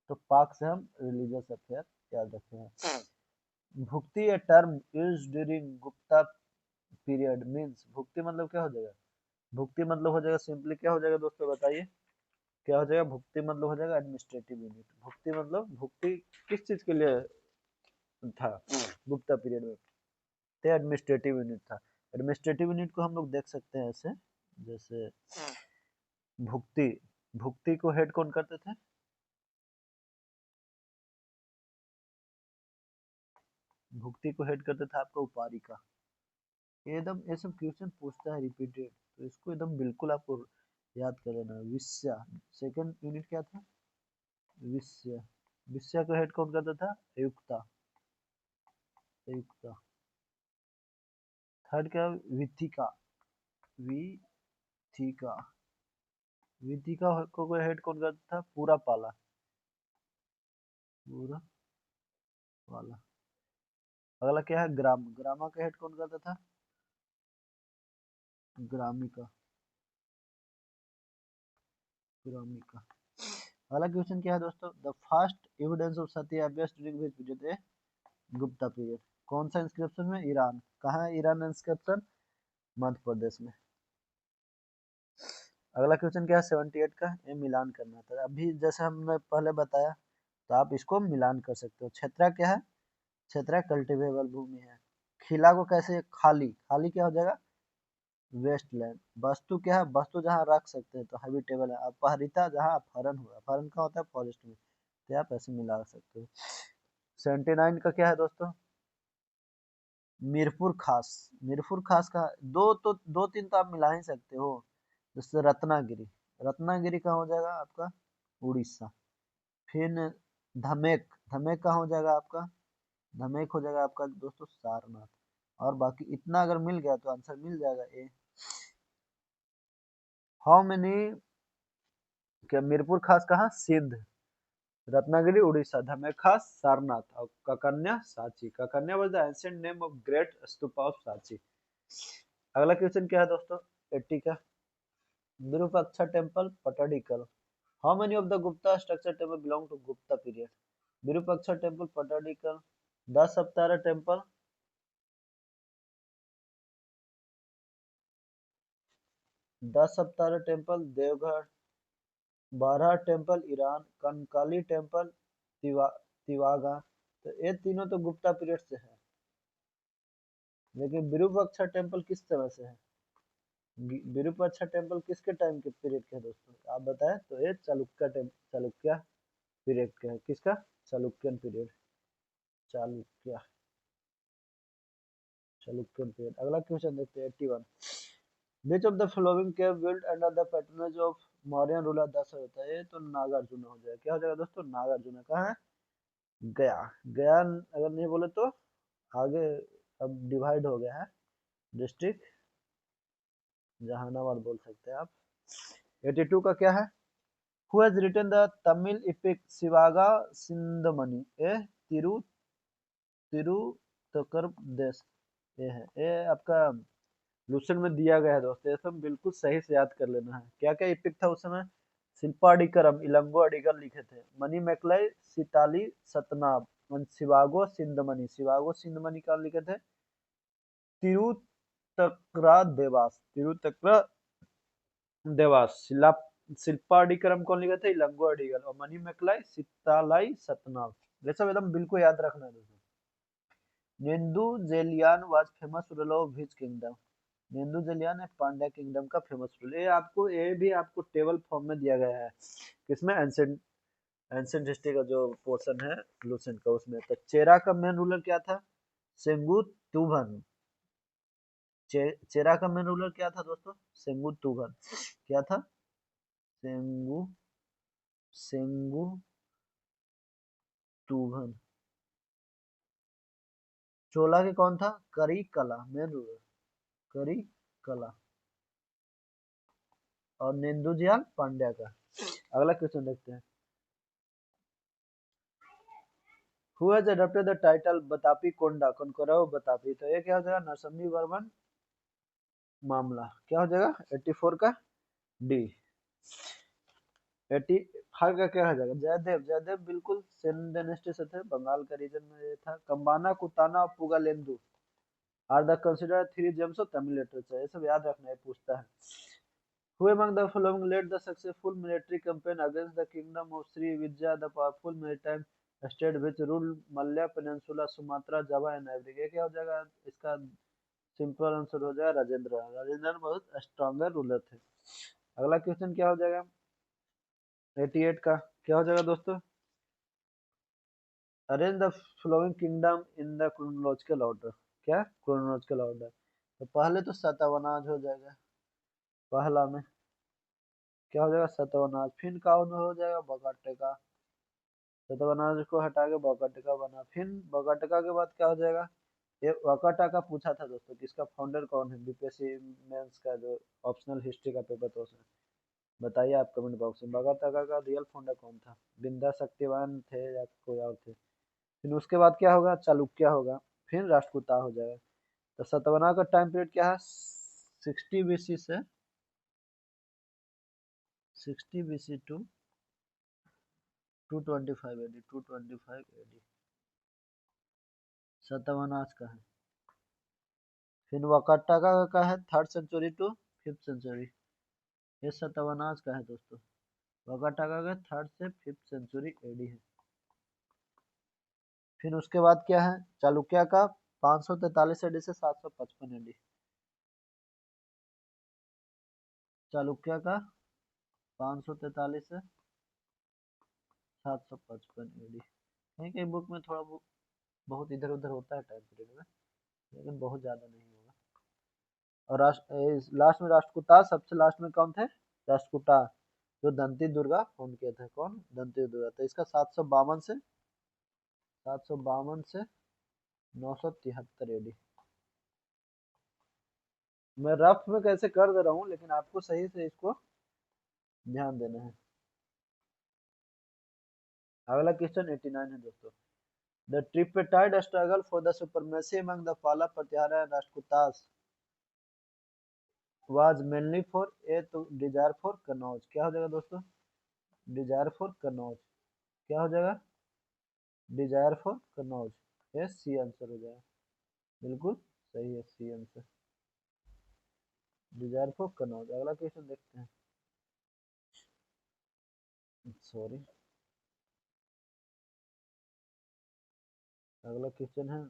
Speaker 1: तो पाक से हम रिलीजियस अफेयर याद रखते हैं। Bhukti a term used during Gupta period means, Bhukti मतलब क्या हो जाएगा? भुक्ति मतलब हो जाएगा सिंपली, क्या हो जाएगा दोस्तों बताइए, क्या हो जाएगा? भुक्ति मतलब हो जाएगा एडमिनिस्ट्रेटिव यूनिट। भुक्ति मतलब भुक्ति किस चीज के लिए था गुप्ता पीरियड में? तो एडमिनिस्ट्रेटिव यूनिट था। एडमिनिस्ट्रेटिव यूनिट को हम लोग देख सकते हैं ऐसे, जैसे भुक्ति, भुक्ति को हेड कौन करते थे? भुक्ति को हेड करते थे आपका उपारिका। ये एकदम ये सब क्वेश्चन पूछता है रिपीटेड, तो इसको एकदम बिल्कुल आपको याद कर लेना है। विस्या, सेकंड यूनिट क्या था? विस्या। विस्या को हेड कौन करता था? युक्ता। युक्ता। थर्ड क्या? विथिका। विथिका। विथिका को हेड कौन करता था? पूरा पाला। पूरा पाला। अगला क्या है? ग्राम। ग्रामा का हेड कौन करता था? ग्रामिका। ग्रामिका। अगला क्वेश्चन क्या है दोस्तों? द फर्स्ट एविडेंस ऑफ सत्य अभ्यास during which period? Gupta period. कौन सा इंस्क्रिप्शन में? ईरान। कहाँ है ईरान इंस्क्रिप्शन? मध्य प्रदेश में। अगला क्वेश्चन क्या है? 78 का, ये मिलान करना था। अभी जैसे हमने पहले बताया, तो आप इसको मिलान कर सकते हो। क्षेत्रा क्या है? क्षेत्रा कल्टिवेबल भूमि है। खिला को कैसे? खाली। खाली क्या हो जाएगा? वेस्टलैंड। वस्तु क्या है? वस्तु जहाँ रख सकते हैं, तो हैबिटेबल है। अपहरिता जहाँ अपहरण हुआ, अपहरण का होता है फॉरेस्ट में, तो आप ऐसे मिला सकते हो। 79 का क्या है दोस्तों? मीरपुर खास। मीरपुर खास का दो तीन तो आप मिला ही सकते हो, जैसे रत्नागिरी। रत्नागिरी कहाँ हो जाएगा आपका? उड़ीसा। फिर धमेक। धमेक कहाँ हो जाएगा आपका? धमेक हो जाएगा आपका दोस्तों सारनाथ। और बाकी इतना अगर मिल गया तो आंसर मिल जाएगा ए। हाउ मेनी, क्या मीरपुर खास कहाँ? सिंध। रत्नागिरी उड़ीसा, धमेक खास सारनाथ, और Kakanaya Sanchi. Kakanaya was the ancient name of great stupa of Sanchi. अगला क्वेश्चन क्या है दोस्तों? 80 का, Virupaksha temple Pattadakal. How many of the Gupta structure temple belong to Gupta period? Virupaksha temple, Pattadakal, 10 Avatara temple, 10 Avatara temple Deoghar, 12 temple Eran, Kankali temple Tigawa. तो ये तीनों तो गुप्ता पीरियड से है, लेकिन विरूपाक्षा टेम्पल किस तरह से है? विरूपाक्षा टेम्पल किसके टाइम के पीरियड के है दोस्तों? आप बताएं। तो ये चालुक्य पीरियड के है। किसका? चालुक्यन पीरियड। चालुक्य। चालुक्यन पीरियड। अगला क्वेश्चन देखते हैं 81। Which of the following cave built under the patronage of Mauryan ruler Dasharatha होता है? ये तो नागार्जुन हो जाएगा। क्या हो जाएगा दोस्तों? नागार्जुन। कहाँ है? गया। गया अगर नहीं बोले तो आगे अब डिवाइड हो गया है डिस्ट्रिक्ट, जहानाबाद बोल सकते हैं आप। 82 का क्या है? Who has written the Tamil epic Sivaka Chintamani A Tiru Tiruttakkadevar? ये है, ये आपका लूसेंट में दिया गया है दोस्तों। ये सब बिल्कुल सही से याद कर लेना है। क्या क्या इपिक था उस समय? शिल्पाडिकरम, इलंगो अडिगर लिखे थे। मनी मैकलाई, सिताली सतनाब, शिवागो सिंधमणि। शिवागो सिंधमणि का लिखे थे तिरुतक्रा देवास। तिरुतक्रा देवास। शिल्पाडिकरम कौन लिखे थे? इलंगो अडिगर। और मनी मैकलाई, सितालाई सतनाब। ये सब एकदम बिल्कुल याद रखना है दोस्तों। Nedunjeliyan was famous ruler of which kingdom? Nedunjeliyan है पांड्या किंगडम का फेमस रूलर। ये भी आपको टेबल फॉर्म में दिया गया है, किसमें? एंसेंट, एंसेंट हिस्ट्री का जो पोर्शन है लूसेंट का, उसमें। तो चेरा का मेन रूलर क्या था? सेंगू तुगन। चेरा का मेन रूलर क्या था दोस्तों? सेंगू तुगन। क्या था? सेंगू, सेंगू तुगन। चोला के कौन था? करी कला मेन रूलर। करी कला। और नेंदुजियाल पांड्या का। अगला क्वेश्चन देखते हैं। Who has adopted the title Vatapikonda कनकोराव बतापी? तो ये क्या हो जाएगा? नरसिम्हा वर्मन मामला। क्या हो जाएगा? 84 का डी। 85 का क्या हो जाएगा? जयदेव, जयदेव बिल्कुल सेन डायनेस्टी से थे, बंगाल का रीजन में ये था। कंबाना, कुताना और Pugalendi are the considered three gems of Tamil literature, ये सब याद रखना है, पूछता है। Who among the following led the successful military campaign against the kingdom of Sri Vijaya, the powerful maritime state which ruled Malaya Peninsula, Sumatra, Java and Ivory? ये क्या हो जाएगा? इसका सिंपल आंसर हो जाएगा राजेंद्र। राजेंद्र बहुत स्ट्रॉन्गर रूलर थे। अगला क्वेश्चन क्या हो जाएगा? 88 का क्या हो जाएगा दोस्तों? Arrange the following kingdom in the chronological order. क्या? Chronological order. तो पहले तो सतवनाज हो जाएगा, पहला में क्या हो जाएगा? सतवनाज। फिर कौन हो जाएगा? बगाटेका। सतवनाज को हटा के बगाटेका बना। फिर बगाटेका के बाद क्या हो जाएगा? ये वाकाटाका पूछा था दोस्तों, कि इसका फाउंडर कौन है? बीपीएससी मेंस का जो ऑप्शनल हिस्ट्री का पेपर तो उसमें बताइए आप कमेंट बॉक्स में। वाकाटाका का रियल फाउंडर कौन था? बिंदा शक्तिवान थे या कोई और थे? फिर उसके बाद क्या होगा? चालुक्य होगा। फिर राष्ट्रकूटा हो जाएगा। तो सतवना का टाइम पीरियड क्या है? 60 BC से 60 BC टू 225 AD, 225 AD सतवनाज का है। फिर वाकाटाका का है 3rd century to 5th century, ये सतवनाज का है दोस्तों। वाकाटाका का 3rd से 5th सेंचुरी एडी है। फिर उसके बाद क्या है? चालुक्य का 543 एडी से 755 एडी। चालुक्य का 543 से 755 एडी। कहीं कहीं बुक में थोड़ा बहुत इधर उधर होता है टाइम पीरियड में, लेकिन बहुत ज्यादा नहीं होगा। और लास्ट में राष्ट्रकूटा, सबसे लास्ट में कौन थे? राष्ट्रकूटा, जो दंती दुर्गा फोन किए थे। कौन? दंती दुर्गा। तो इसका 752 से 973 एडी। मैं रफ में कैसे कर दे रहा हूँ, लेकिन आपको सही से इसको ध्यान देना है। अगला क्वेश्चन 89 है दोस्तों। The tripartite struggle for the supremacy among the Pala Pratihara and Rashtrakutas was mainly for a तो डिजायर फॉर कनौज। क्या हो जाएगा दोस्तों? Desire for Kannauj. क्या हो जाएगा? Desire for Kannauj. ये सी आंसर हो जाएगा। बिल्कुल सही है, C answer, desire for Kannauj. अगला क्वेश्चन देखते हैं। सॉरी, अगला क्वेश्चन है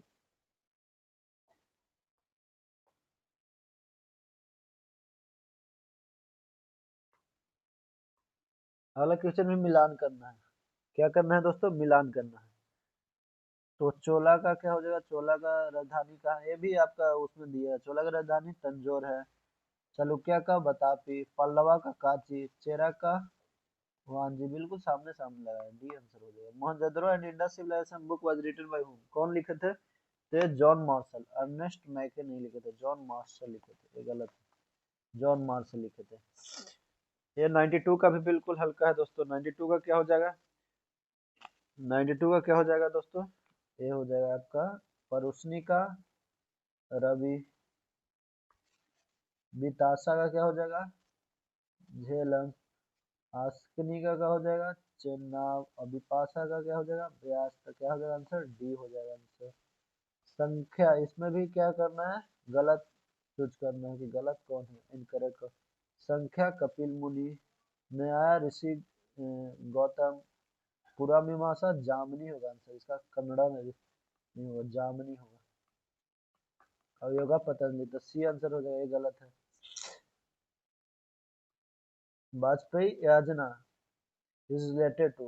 Speaker 1: अगला क्वेश्चन में मिलान करना है। क्या करना है दोस्तों? मिलान करना है। तो चोला का क्या हो जाएगा? चोला का राजधानी कहाँ है? ये भी आपका उसमें दिया है। चोला का राजधानी तंजौर है। चालुक्य का बतापी, पल्लवा का कांची, चेरा का वांजी। बिल्कुल सामने सामने लगा है, डी आंसर हो जाएगा। Mohenjodaro and Indus civilisation book was written by whom. कौन लिखे थे? तो जॉन मार्शल। अर्नेस्ट मैके नहीं लिखे थे, जॉन मार्शल लिखे थे। ये गलत है, जॉन मार्शल लिखे थे। ये 92 का भी बिल्कुल हल्का है दोस्तों। 92 का क्या हो जाएगा? 92 का क्या हो जाएगा दोस्तों? ये हो जाएगा आपका परुस्नी का रवि। बितासा का क्या हो जाएगा? झेलम। आस्कनी का क्या हो जाएगा? चेन्नाब। और बिपाशा का क्या हो जाएगा? ब्यास। का क्या हो जाएगा आंसर? डी हो जाएगा आंसर। संख्या, इसमें भी क्या करना है? गलत चूज करना है कि गलत कौन है, इनकरेक्ट। संख्या कपिल मुनि, न्याय ऋषि गौतम, पूरा मीमांसा जामनी होगा आंसर इसका। कन्नड़ा में भी नहीं होगा, जामनी होगा। और योगा पतंजलि, तो सी आंसर हो जाएगा, ये गलत है। वाजपेयी योजना इज रिलेटेड टू,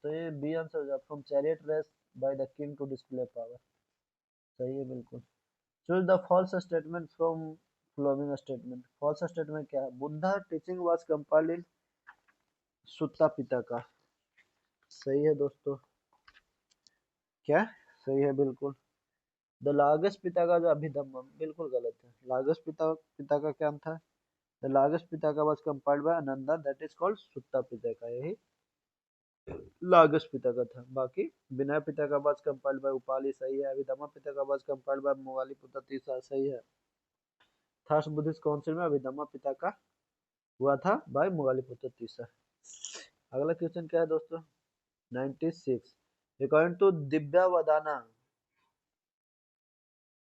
Speaker 1: तो ये बी आंसर हो जाएगा। From chariot race by the king to display power. सही है बिल्कुल। Choose the false statement from following statement. False statement क्या है? Buddha teaching was compiled in Sutta Pitaka. सही है दोस्तों। क्या? सही है बिल्कुल। द लार्जेस्ट पिता का जो अभिधम्म, बिल्कुल गलत है। लार्जेस्ट पिता का क्या था? द लार्जेस्ट पिता का was compiled by Ananda, that is called Sutta Pitaka. यही लार्जेस्ट पिता का था। बाकी विनय पिता का वाज कंपाइल्ड बाय उपाली, सही है। अभिधम्म पिता का वाज कंपाइल्ड बाय मोगाली पुत्र तीसरा, सही है। थर्स्ट बुद्धिस्ट काउंसिल में अभिधम्म पिता का हुआ था बाय मोगाली पुत्र तीसरा। अगला क्वेश्चन क्या है दोस्तों? 96 अकॉर्डिंग टू दिव्या वदाना,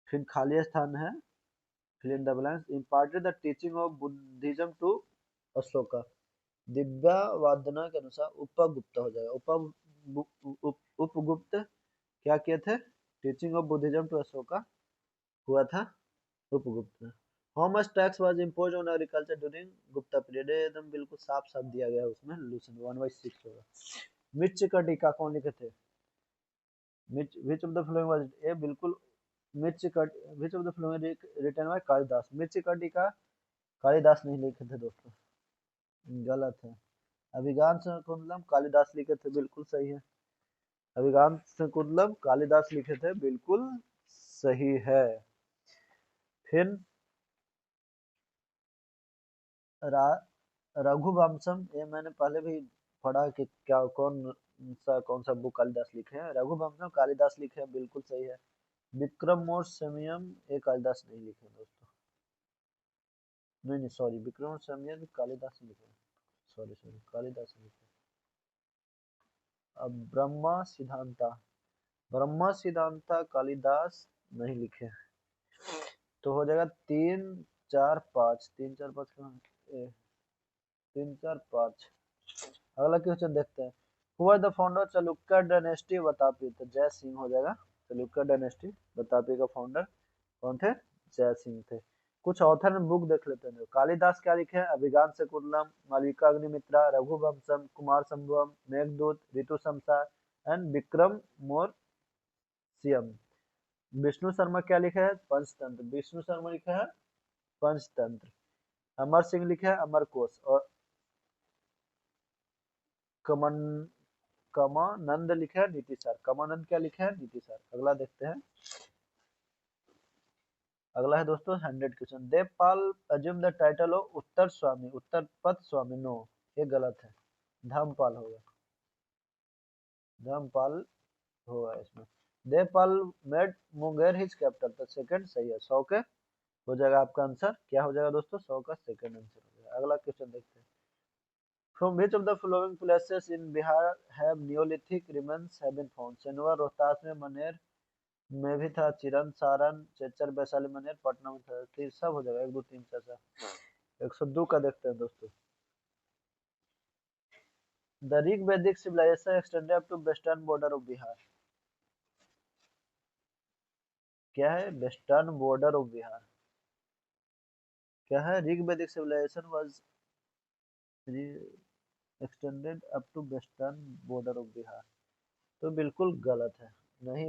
Speaker 1: फिर खाली स्थान है, fill in the blanks, imparted the teaching of Buddhism to Ashoka. Divyavadana के अनुसार उपगुप्त हो जाएगा। उपगुप्त क्या किए थे? Teaching of Buddhism to Ashoka हुआ था उपगुप्त ने। How much tax was impose on agriculture during Gupta period? एकदम बिल्कुल साफ साफ दिया गया है उसमें, लूसन 1/6 होगा। मिर्च का टीका कौन लिखे थे? Which of the following was, ये बिल्कुल मिर्च का, which of the following written by Kalidas? मिर्च का टीका कालिदास नहीं लिखे थे दोस्तों, गलत है। अभिज्ञान शकुंतलम कालिदास लिखे थे, बिल्कुल सही है। अभिज्ञान शकुंतलम कालिदास लिखे थे, बिल्कुल सही है। फिर रघुवंशम, ये मैंने पहले भी पढ़ा कि क्या कौन सा बुक कालिदास लिखे हैं। रघुवंशम कालिदास लिखे हैं, बिल्कुल सही है। विक्रमोर्वशीयम ये कालिदास नहीं लिखे दोस्तों, नहीं नहीं सॉरी, विक्रमोर्वशीयम कालिदास लिखे, सॉरी सॉरी कालिदास लिखे। अब ब्रह्मा सिद्धांता कालिदास नहीं लिखे, तो हो जाएगा 3 4 5, 3 4 5 3 4 5। अगला क्वेश्चन देखते हैं। Who are the founder Chalukya dynasty Vatapi? तो जय सिंह हो जाएगा। चालुक्य डायनेस्टी बतापी का फाउंडर कौन थे? जय सिंह थे। कुछ ऑथर बुक देख लेते हैं। कालिदास क्या लिखे हैं? अभिज्ञान शकुंतलम, मालविकाग्निमित्रा, रघुवंशम, कुमार संभवम, मेघदूत, ऋतु संसार एंड विक्रम मोर्शियम। विष्णु शर्मा क्या लिखे हैं? पंचतंत्र। विष्णु शर्मा लिखे हैं पंचतंत्र। अमर सिंह लिखे हैं अमरकोश। और कमन कमानंद लिखे हैं नीतिसार। कमानंद क्या लिखे हैं? नीतिसार। अगला देखते हैं। अगला है दोस्तों 100 question. Devapala assume the title of Uttara Swami, Uttara patha Swami. No, ये गलत है, धर्मपाल होगा, धर्मपाल होगा इसमें। Devpal made Munger his capital, तो सेकंड सही है। 100 के हो जाएगा आपका आंसर। क्या हो जाएगा दोस्तों? 100 का सेकंड आंसर हो जाएगा। अगला क्वेश्चन देखते हैं। From which of the following places in Bihar have Neolithic remains have been found? सेनवा, Rohtas में, मनेर में भी था, चिरन, सारण, चेचर, वैशाली, मनेर, पटना में था। तो सब हो जाएगा 1 2 3 4 5। 102 का देखते हैं दोस्तों। The Rig Vedic civilization extended up to western border of Bihar. क्या है? Western border of Bihar. क्या है? Rig Vedic civilisation was extended up to western border of Bihar, तो बिल्कुल गलत है। नहीं,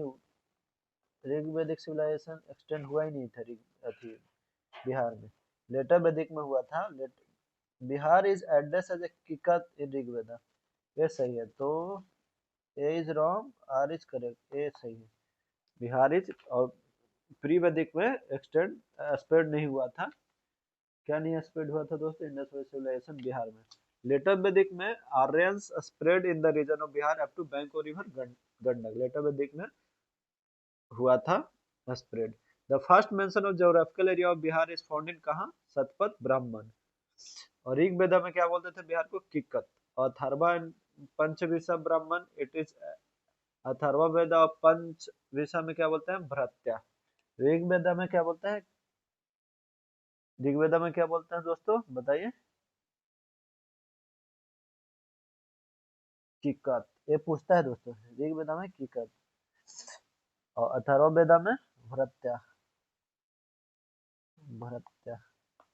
Speaker 1: ऋग वैदिक सिविलाइजेशन एक्सटेंड हुआ ही नहीं था अथी बिहार में, लेटर वैदिक में हुआ था। Bihar is address as a Kikata in Rigveda, ये सही है। तो A is wrong, R is correct, A सही है। बिहार इज, और प्री वैदिक में एक्सटेंड स्प्रेड नहीं हुआ था। क्या नहीं स्प्रेड हुआ था दोस्तों? इंडस वैली सिविलाइजेशन बिहार में। लेटर वैदिक में Aryans spread in the reason of Bihar up to bank और रिवर गंडक, लेटर वैदिक में हुआ था spread. The first mention of geographical area of Bihar is found in कहाँ? सतपथ ब्राह्मण। और ऋग वेदा में क्या बोलते थे बिहार को? किक्कत। और अथर्वा पंचविशा ब्राह्मण इट इज अथर्वा वेदा और पंचविशा में क्या बोलते हैं? भृत्या। ऋग वेदा में क्या बोलते हैं? ऋग्वेदा में क्या बोलते हैं दोस्तों, बताइए? किक्कत, ये पूछता है दोस्तों। ऋग्वेदा में किक्कत और अथर्ववेदा में भृत्या, भृत्या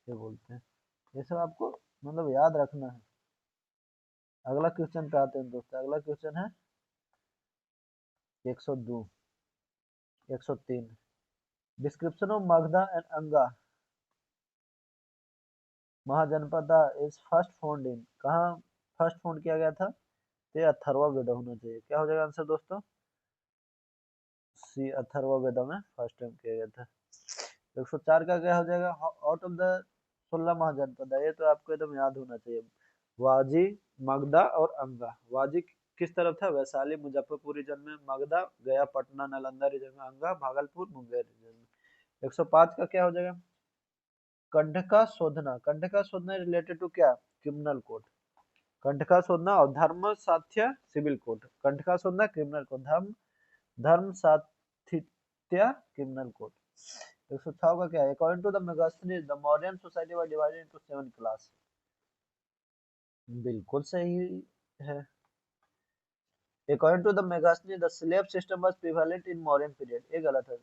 Speaker 1: ये बोलते हैं। ये सब आपको मतलब याद रखना है। अगला क्वेश्चन पे आते हैं दोस्तों। अगला क्वेश्चन है 102 103। डिस्क्रिप्शन ऑफ मगधा एंड अंगा Mahajanapada is first found in, कहाँ फर्स्ट फाउंड किया गया था? ये अथर्ववेद होना चाहिए। क्या हो जाएगा आंसर दोस्तों? सी, अथर्ववेद में फर्स्ट टाइम किया गया था। 104 का क्या हो जाएगा? आउट ऑफ द 16 महाजनपद, ये तो आपको एकदम याद होना चाहिए। वाजी, मगधा और अंगा। वाजी किस तरफ था? वैशाली मुजफ्फरपुर रीजन में। मगधा गया पटना नालंदा रीजन में। अंगा भागलपुर मुंगेर रीजन में। 105 का क्या हो जाएगा? कंडका शोधना। कंडका शोधना रिलेटेड टू क्या? Criminal code. कंठ का शोधना और धर्म साध्य सिविल कोड, कंठ का शोधना क्रिमिनल कोड, धर्म साथित्य क्रिमिनल कोड। 106 का क्या है? According to the Megasthenes the Mauryan society was divided into 7 class. बिल्कुल सही है। According to the Megasthenes the slave system was prevalent in Mauryan period, ये गलत है।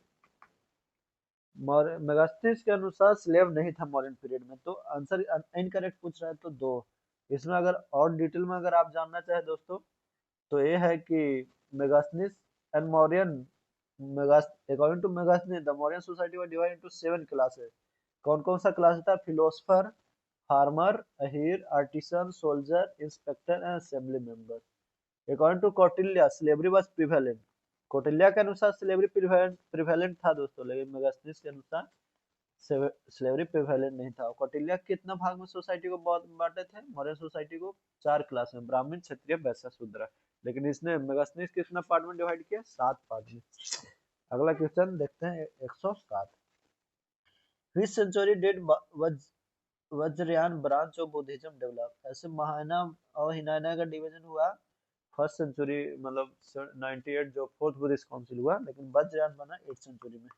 Speaker 1: मेगास्थनीज के अनुसार स्लेव नहीं था मौर्यन पीरियड में, तो आंसर इनकरेक्ट पूछ रहा है तो दो। इसमें अगर और डिटेल में अगर आप जानना चाहे दोस्तों, तो ये है कि Megasthenes and Mauryan according to Megasthenes the Mauryan society was divided into 7 classes. कौन कौन सा क्लास था? फिलोसफर, फार्मर, अहीर, artisan, soldier, inspector and assembly member. According to Kautilya slavery was prevalent. Kautilya के अनुसार स्लेवरी प्रिवेलेंट था दोस्तों, लेकिन मेगास्थनीज के अनुसार स्लेवरी प्रिवेलेंट नहीं था। कौटिल्य कितना भाग में सोसाइटी को बांटे थे? मौर्य सोसाइटी को 4 क्लास में, ब्राह्मण, क्षत्रिय, वैश्य, शूद्र। लेकिन इसने मेगास्थनीज कितना पार्ट में डिवाइड किया? 7 पार्ट में। अगला क्वेश्चन देखते हैं 107। Which century did Vajrayana branch of Buddhism develop? ऐसे महायाना और हिनायाना का डिवीजन हुआ फर्स्ट सेंचुरी, मतलब 98 जो फोर्थ बुद्धिस्ट काउंसिल हुआ, लेकिन वज्रयान बना 8th सेंचुरी में।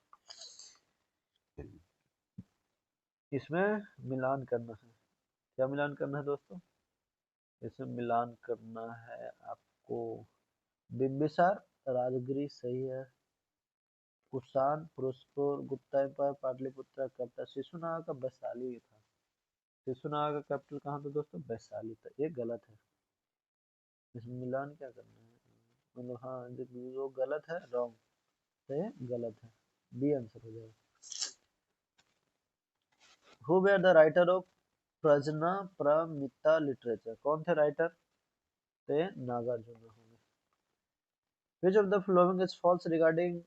Speaker 1: इसमें मिलान करना है। क्या मिलान करना है दोस्तों? इसमें मिलान करना है आपको। बिंबिसार, राजगिरी सही है। कुषाण, पुरुषपुर, गुप्ता एम्पायर, पाटलिपुत्र, कैपिटल शिशुनाग का वैशाली था। शिशुनाग का कैपिटल कहाँ था दोस्तों? वैशाली था, ये गलत है। इसमें मिलान क्या करना है? मतलब हाँ, जो गलत है रॉन्ग, तो ये गलत है, बी आंसर हो जाएगा। Who were the writer of Prajnaparamita literature? कौन थे राइटर? तो ये नागार्जुन होंगे। Which of the following is false regarding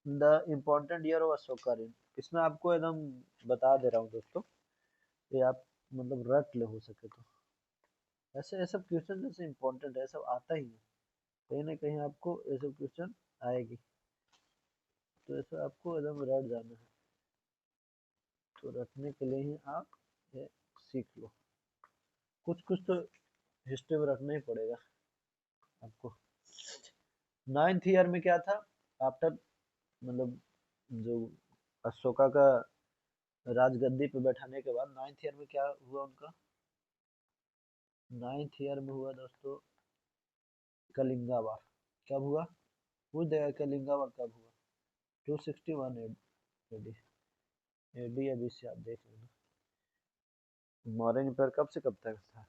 Speaker 1: the important year of Ashoka reign? इसमें आपको एकदम बता दे रहा हूँ दोस्तों, ये आप मतलब रट ले हो सके तो। ऐसे ये सब क्वेश्चन जैसे इम्पोर्टेंट है, सब आता ही है, कहीं ना कहीं आपको ये सब क्वेश्चन आएगी, तो ऐसे आपको एकदम रट जाना है। तो रटने के लिए ही आप ये सीख लो। कुछ कुछ तो हिस्ट्री में रखना ही पड़ेगा आपको। 9th ईयर में क्या था? आफ्टर मतलब जो अशोका का राजगद्दी पे बैठाने के बाद 9th ईयर में क्या हुआ उनका? 9th ईयर में हुआ दोस्तों कलिंगा वार। कब हुआ? पूछ देगा कलिंगा वार कब हुआ? 261 एडी। एडी या बीसी आप देख लेना। मौर्य एम्पायर कब से कब तक था?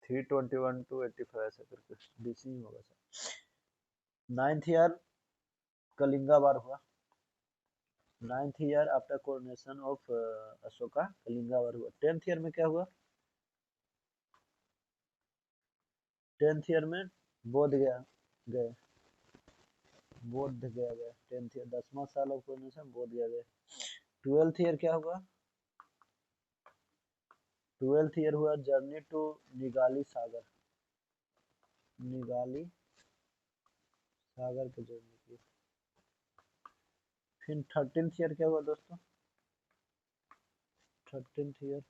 Speaker 1: 321 to 85 ऐसा करके, बीसी ही होगा sir. 9th year Kalinga war हुआ। 9th year after coronation of Ashoka Kalinga war हुआ। 10th ईयर में क्या हुआ? 10th ईयर में बोध गया गए, बोध गया गए 10th ईयर, 10वां साल ऑफ कोरोनेशन, बोध गया गए। 12th ईयर क्या हुआ? 12th ईयर हुआ जर्नी टू निगाली सागर, निगाली सागर की जर्नी की। फिर 13th ईयर क्या हुआ दोस्तों? 13th year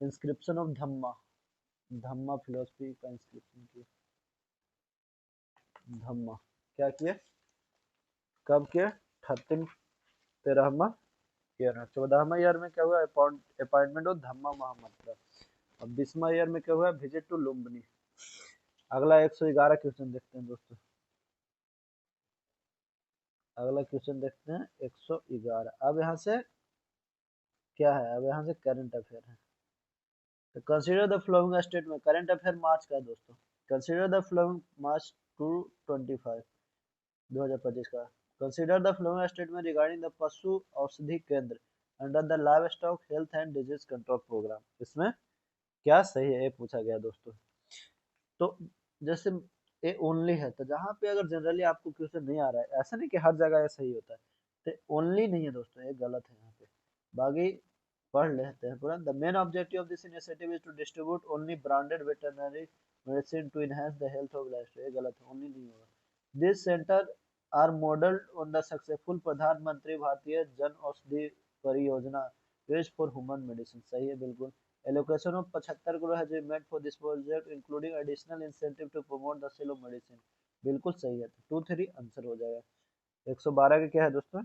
Speaker 1: inscription of Dhamma, Dhamma philosophy का इंस्क्रिप्शन किया। धम्मा क्या किया? कब किया? 13वां ईयर में। 14वां ईयर में क्या हुआ? अपॉइंटमेंट ऑफ धम्मा महामंत्र। अब 20वां ईयर में क्या हुआ? Visit to Lumbini. अगला 111 क्वेश्चन देखते हैं दोस्तों। अगला क्वेश्चन देखते हैं 111। अब यहाँ से क्या है? अब यहाँ से करंट अफेयर है। तो consider the following statement, current affair March का है दोस्तों। कंसीडर द फ्लोइंग मार्च 225 2025 का। Consider the following statement regarding the Pashu Aushadhi Kendra under the livestock health and disease control programme. इसमें क्या सही है ये पूछा गया दोस्तों। तो जैसे ए ओनली है, तो जहाँ पे अगर जनरली आपको क्वेश्चन नहीं आ रहा है, ऐसा नहीं कि हर जगह ये सही होता है, तो ओनली नहीं है दोस्तों, ये गलत है यहाँ पे। बाकी पढ़ लेते हैं पूरा। The main objective of this initiative is to distribute only branded veterinary medicine to enhance the health of life. ये गलत है, ओनली नहीं होगा। This centre are modelled on the successful Pradhanmantri Bharatiya Jan Aushadhi परियोजना यूज फॉर ह्यूमन मेडिसिन। सही है बिल्कुल। Allocation of 75 crore है जो made for this project including additional incentive to promote the sale of medicine. बिल्कुल सही है, तो 2 3 आंसर हो जाएगा। 112 का क्या है दोस्तों?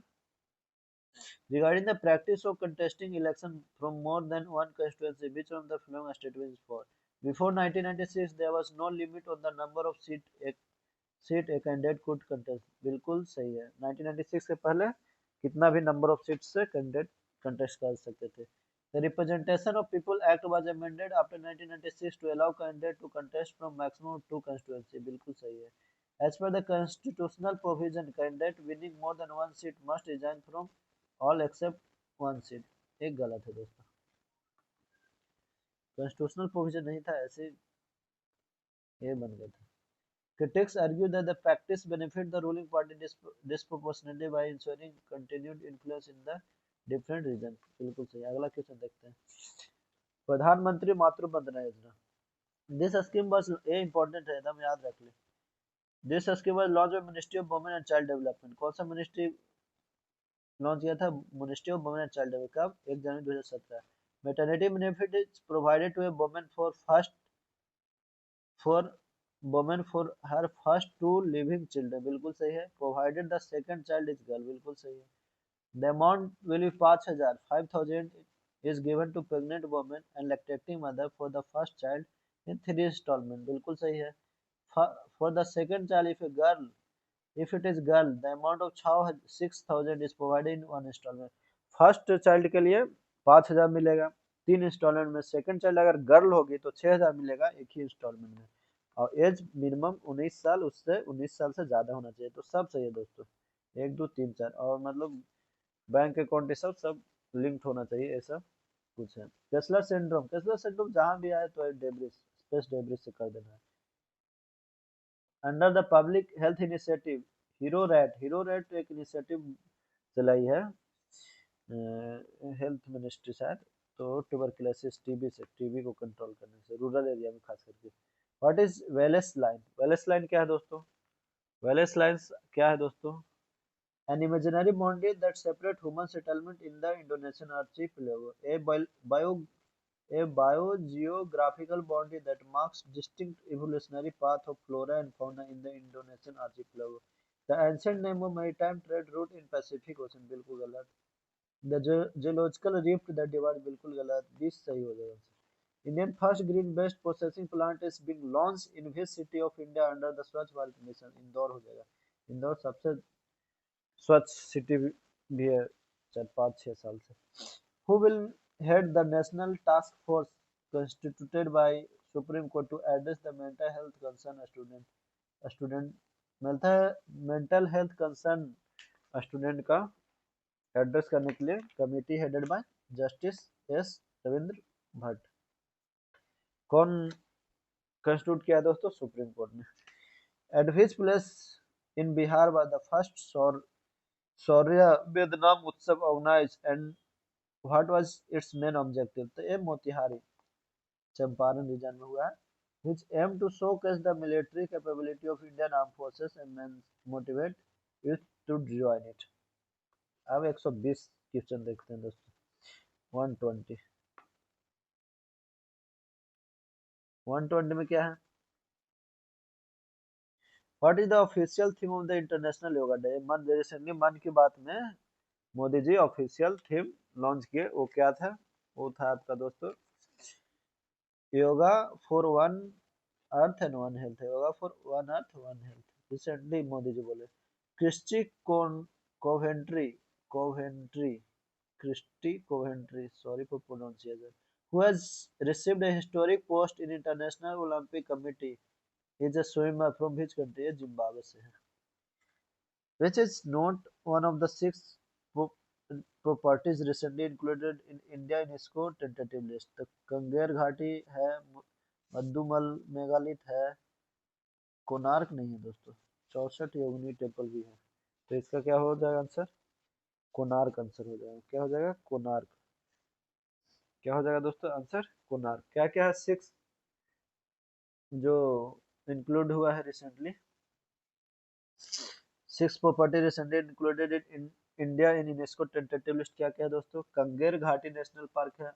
Speaker 1: Regarding the practice of contesting election from more than one constituency, which one of the following statement is for? Before 1996, there was no limit on the number of seat a candidate could contest. बिल्कुल सही है। 1996 से पहले कितना भी number of seat से candidate contest कर सकते थे। The Representation of People Act was amended after 1996 to allow candidate to contest from maximum 2 constituency. बिल्कुल सही है। As per the constitutional provision, candidate winning more than one seat must resign from all except one seat। एक गलत है दोस्तों, constitutional provision नहीं था, ऐसे ये बन गया था। Critics argue that the practice benefit the ruling party disproportionately by ensuring continued influence in the different regions। बिल्कुल सही। अगला क्वेश्चन देखते हैं। प्रधानमंत्री मातृ वंदना योजना, दिस स्कीम बस ये इंपॉर्टेंट है, एकदम याद रख ले। This scheme was launch by ministry of women and child development. कौन सा मिनिस्ट्री लॉन्च किया था? Ministry of women and child development. कब? 1 जनवरी 2017। Maternity benefit is provided to a woman for women for her first 2 living children. बिल्कुल सही है। Provided the second child is girl. बिल्कुल सही है। The amount will be 5000 5000 is given to pregnant women and lactating mother for the first child in 3 installment। बिल्कुल सही है। For the second child, if it is girl, the amount of 6000 is provided in 1 installment। First child के लिए 5000 मिलेगा 3 instalment में। Second child अगर girl होगी तो 6000 मिलेगा एक ही इंस्टॉलमेंट में। और एज मिनिमम 19 साल, उससे 19 साल से ज्यादा होना चाहिए। तो सब सही है दोस्तों, 1 2 3 4। और मतलब बैंक अकाउंट ये सब लिंक्ड होना चाहिए, ऐसा कुछ है। केसलर सिंड्रोम जहां भी आए तो डेब्रिस, स्पेस डेब्रिस से कर देना है। Under the public health initiative hero rat एक इनिशिएटिव चलाई है हेल्थ मिनिस्ट्री शायद, तो ट्यूबरकुलोसिस टीबी को कंट्रोल करने से रूरल एरिया में खास करके। What is Wallace line? Wallace line क्या है दोस्तों? वेलेस लाइन्स क्या है दोस्तों? An imaginary boundary that separates human settlement in the Indonesian archipelago, a biogeographical boundary that marks distinct evolutionary path of flora and fauna in the Indonesian archipelago। The ancient name of maritime trade route in Pacific Ocean। बिल्कुल गलत। The geological rift that divides। बिल्कुल गलत। 20 सही हो जाएगा। Indian first green-based processing plant is being launched in which city of India under the Swachh Bharat mission। Indore हो जाएगा। इंदौर सबसे स्वच्छ सिटी भी है शायद 5 6 साल से। Who will head the national task force constituted by Supreme Court to address the mental health concern student mental health concern student का एड्रेस करने के लिए committee headed by justice S Ravindra Bhatt. कौन कंस्टिट्यूट किया है दोस्तों? सुप्रीम कोर्ट ने। At which place in Bihar was the first Shaurya Vedanam Utsav organised and what was its main objective? तो ये मोतिहारी चंपारण रीजन में हुआ है। which aim to showcase the military capability of Indian Armed Forces and motivate youth to join it। अब 120 question देखते हैं दोस्तों। 120 में क्या है? What is the official theme of the international yoga day? Mann recently Mann Ki Baat में Modi ji official theme launch किए, वो क्या था? वो था आपका दोस्तों yoga for one earth and one health. Yoga for one earth one health recently Modi ji बोले। Christy Coventry Coventry Christy Coventry, sorry for pronunciation, who has received a historic post in International Olympic Committee, is a swimmer from which country? Zimbabwe से है। Which is not one of the 6 properties recently included in India UNESCO tentative list। तो कंगेर घाटी है, मद्दुमल megalith है, कोणार्क नहीं है दोस्तों। 64 योगिनी temple भी है। तो इसका क्या हो जाएगा आंसर? कोणार्क आंसर हो जाएगा। क्या हो जाएगा? कोणार्क। क्या हो जाएगा दोस्तों आंसर? कोणार्क। क्या क्या है 6 जो इंक्लूड हुआ है recently? 6 property recently included in India in UNESCO tentative list. क्या क्या है दोस्तों? कंगेर घाटी नेशनल पार्क है,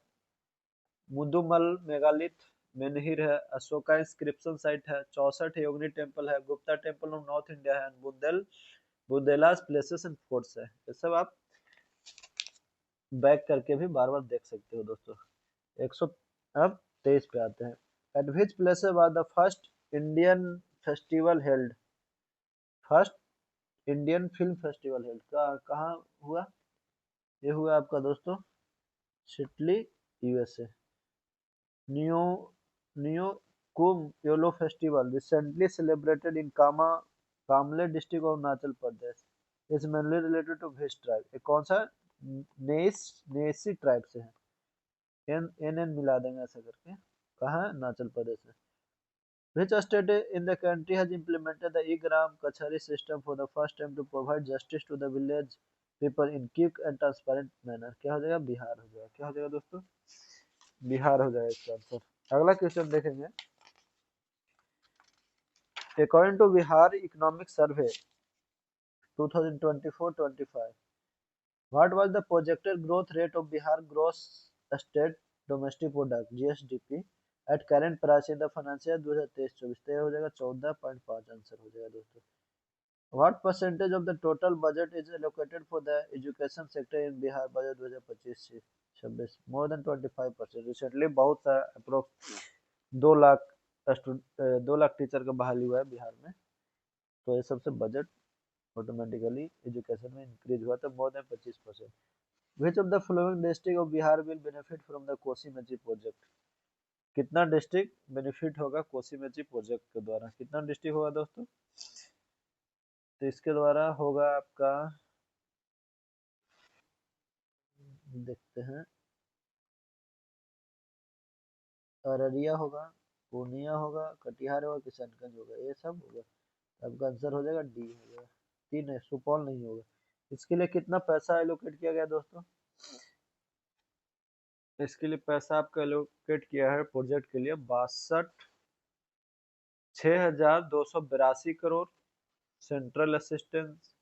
Speaker 1: मुदुमल मेगालिथ मेनहिर है, अशोका इंस्क्रिप्शन साइट है, 64 योगिनी टेम्पल है, Gupta temple of north India है, बुंदेलास प्लेसेस एंड फोर्ट्स है। ये सब आप बैक करके भी बार बार देख सकते हो दोस्तों। 100 अब 23 पे आते हैं। At which places was the first Indian festival held? First Indian film festival held कहाँ हुआ? ये हुआ आपका दोस्तों सिडनी यूएसए। न्यू Nyokum Yullo festival recently celebrated in Kamle district of Arunachal Pradesh is mainly related to which tribe? ये कौन सा नेसी ट्राइब से है? एन एन एन मिला देंगे ऐसा करके। कहाँ है? अरुणाचल प्रदेश है। Which state in the country has implemented the e-gram kachari system for the first time to provide justice to the village people in quick and transparent manner? क्या हो जाएगा? बिहार हो जाएगा। क्या हो जाएगा दोस्तों? बिहार हो जाएगा इसका आंसर। अगला क्वेश्चन देखेंगे। According to Bihar Economic Survey 2024-25, what was the projected growth rate of Bihar Gross State Domestic Product (GSDP) at current price in the financial year 2023-24? तो ये हो जाएगा 14.5 आंसर हो जाएगा दोस्तों। What percentage of the total budget is allocated for the education sector in Bihar budget 2025-26? More than 25%। Recently बहुत सा approx 2 lakh 2 lakh teacher का बहाली हुआ है बिहार में, तो ये सबसे बजट ऑटोमेटिकली एजुकेशन में इंक्रीज हुआ था more than 25%। Which of the following district of Bihar will benefit from the Kosi Mechi project? कितना डिस्ट्रिक्ट बेनिफिट होगा कोसी मेची प्रोजेक्ट के द्वारा? कितना डिस्ट्रिक्ट होगा दोस्तों? तो इसके द्वारा होगा आपका, देखते हैं, अररिया होगा, पूर्णिया होगा, कटिहार होगा, किशनगंज होगा, ये सब होगा। आपका आंसर हो जाएगा डी हो जाएगा। तीन है, सुपौल नहीं होगा। इसके लिए कितना पैसा एलोकेट किया गया दोस्तों? इसके लिए पैसा आपका एलोकेट किया है प्रोजेक्ट के लिए 62,6282 करोड़ सेंट्रल असिस्टेंस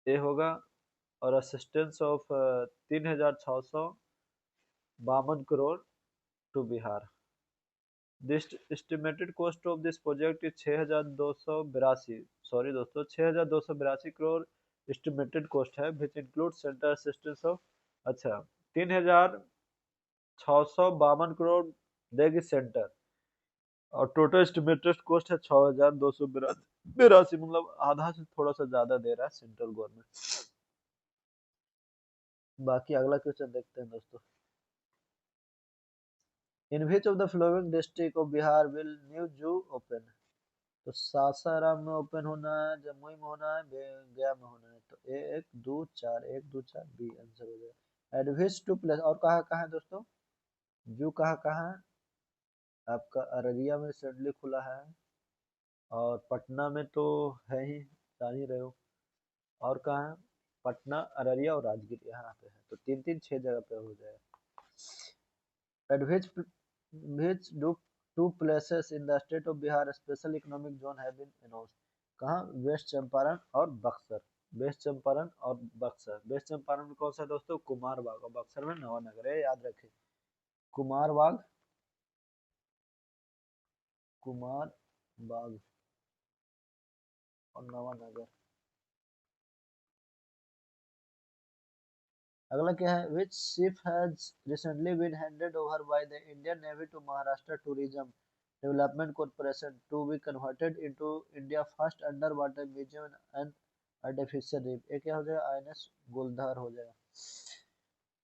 Speaker 1: ये होगा, और assistance of 3,652 crore to Bihar. This estimated cost of this project is 6,282, sorry दोस्तों 6,282 करोड़ एस्टिमेटेड कॉस्ट है, which include central assistance of, अच्छा 3,652 करोड़ देगी सेंटर, और टोटल एस्टिमेटेड कॉस्ट है 6,282, मतलब आधा से थोड़ा सा ज्यादा दे रहा है सेंट्रल गवर्नमेंट। बाकी अगला क्वेश्चन देखते हैं दोस्तों। In which of the following district of Bihar will new zoo open? तो सासाराम में ओपन होना है, जमुई में होना है, गया में होना है। तो एक दो चार, एक दो चार बी आंसर हो जाएगा। एडविस टू प्लेस, और कहाँ कहाँ है दोस्तों? जू कहाँ कहाँ है? आपका अररिया में रिसेंटली खुला है, और पटना में तो है ही, जान ही रहे हो। और कहाँ है? पटना, अररिया और राजगीर यहाँ पे है, तो तीन तीन 6 जगह पे हो जाएगा। At which do two places in the state of Bihar special economic zone have been announced? कहाँ? वेस्ट चंपारण और बक्सर। वेस्ट चंपारण और बक्सर। वेस्ट चंपारण में कौन सा दोस्तों? कुमारबाग, और बक्सर में नवानगर है, याद रखें। कुमारबाग, कुमारबाग और नवानगर। अगला क्या है? Which ship has recently been handed over by the Indian Navy to Maharashtra Tourism Development Corporation to be converted into India's first underwater museum and artificial reef? ये क्या हो जाएगा? INS गोलधार हो जाएगा।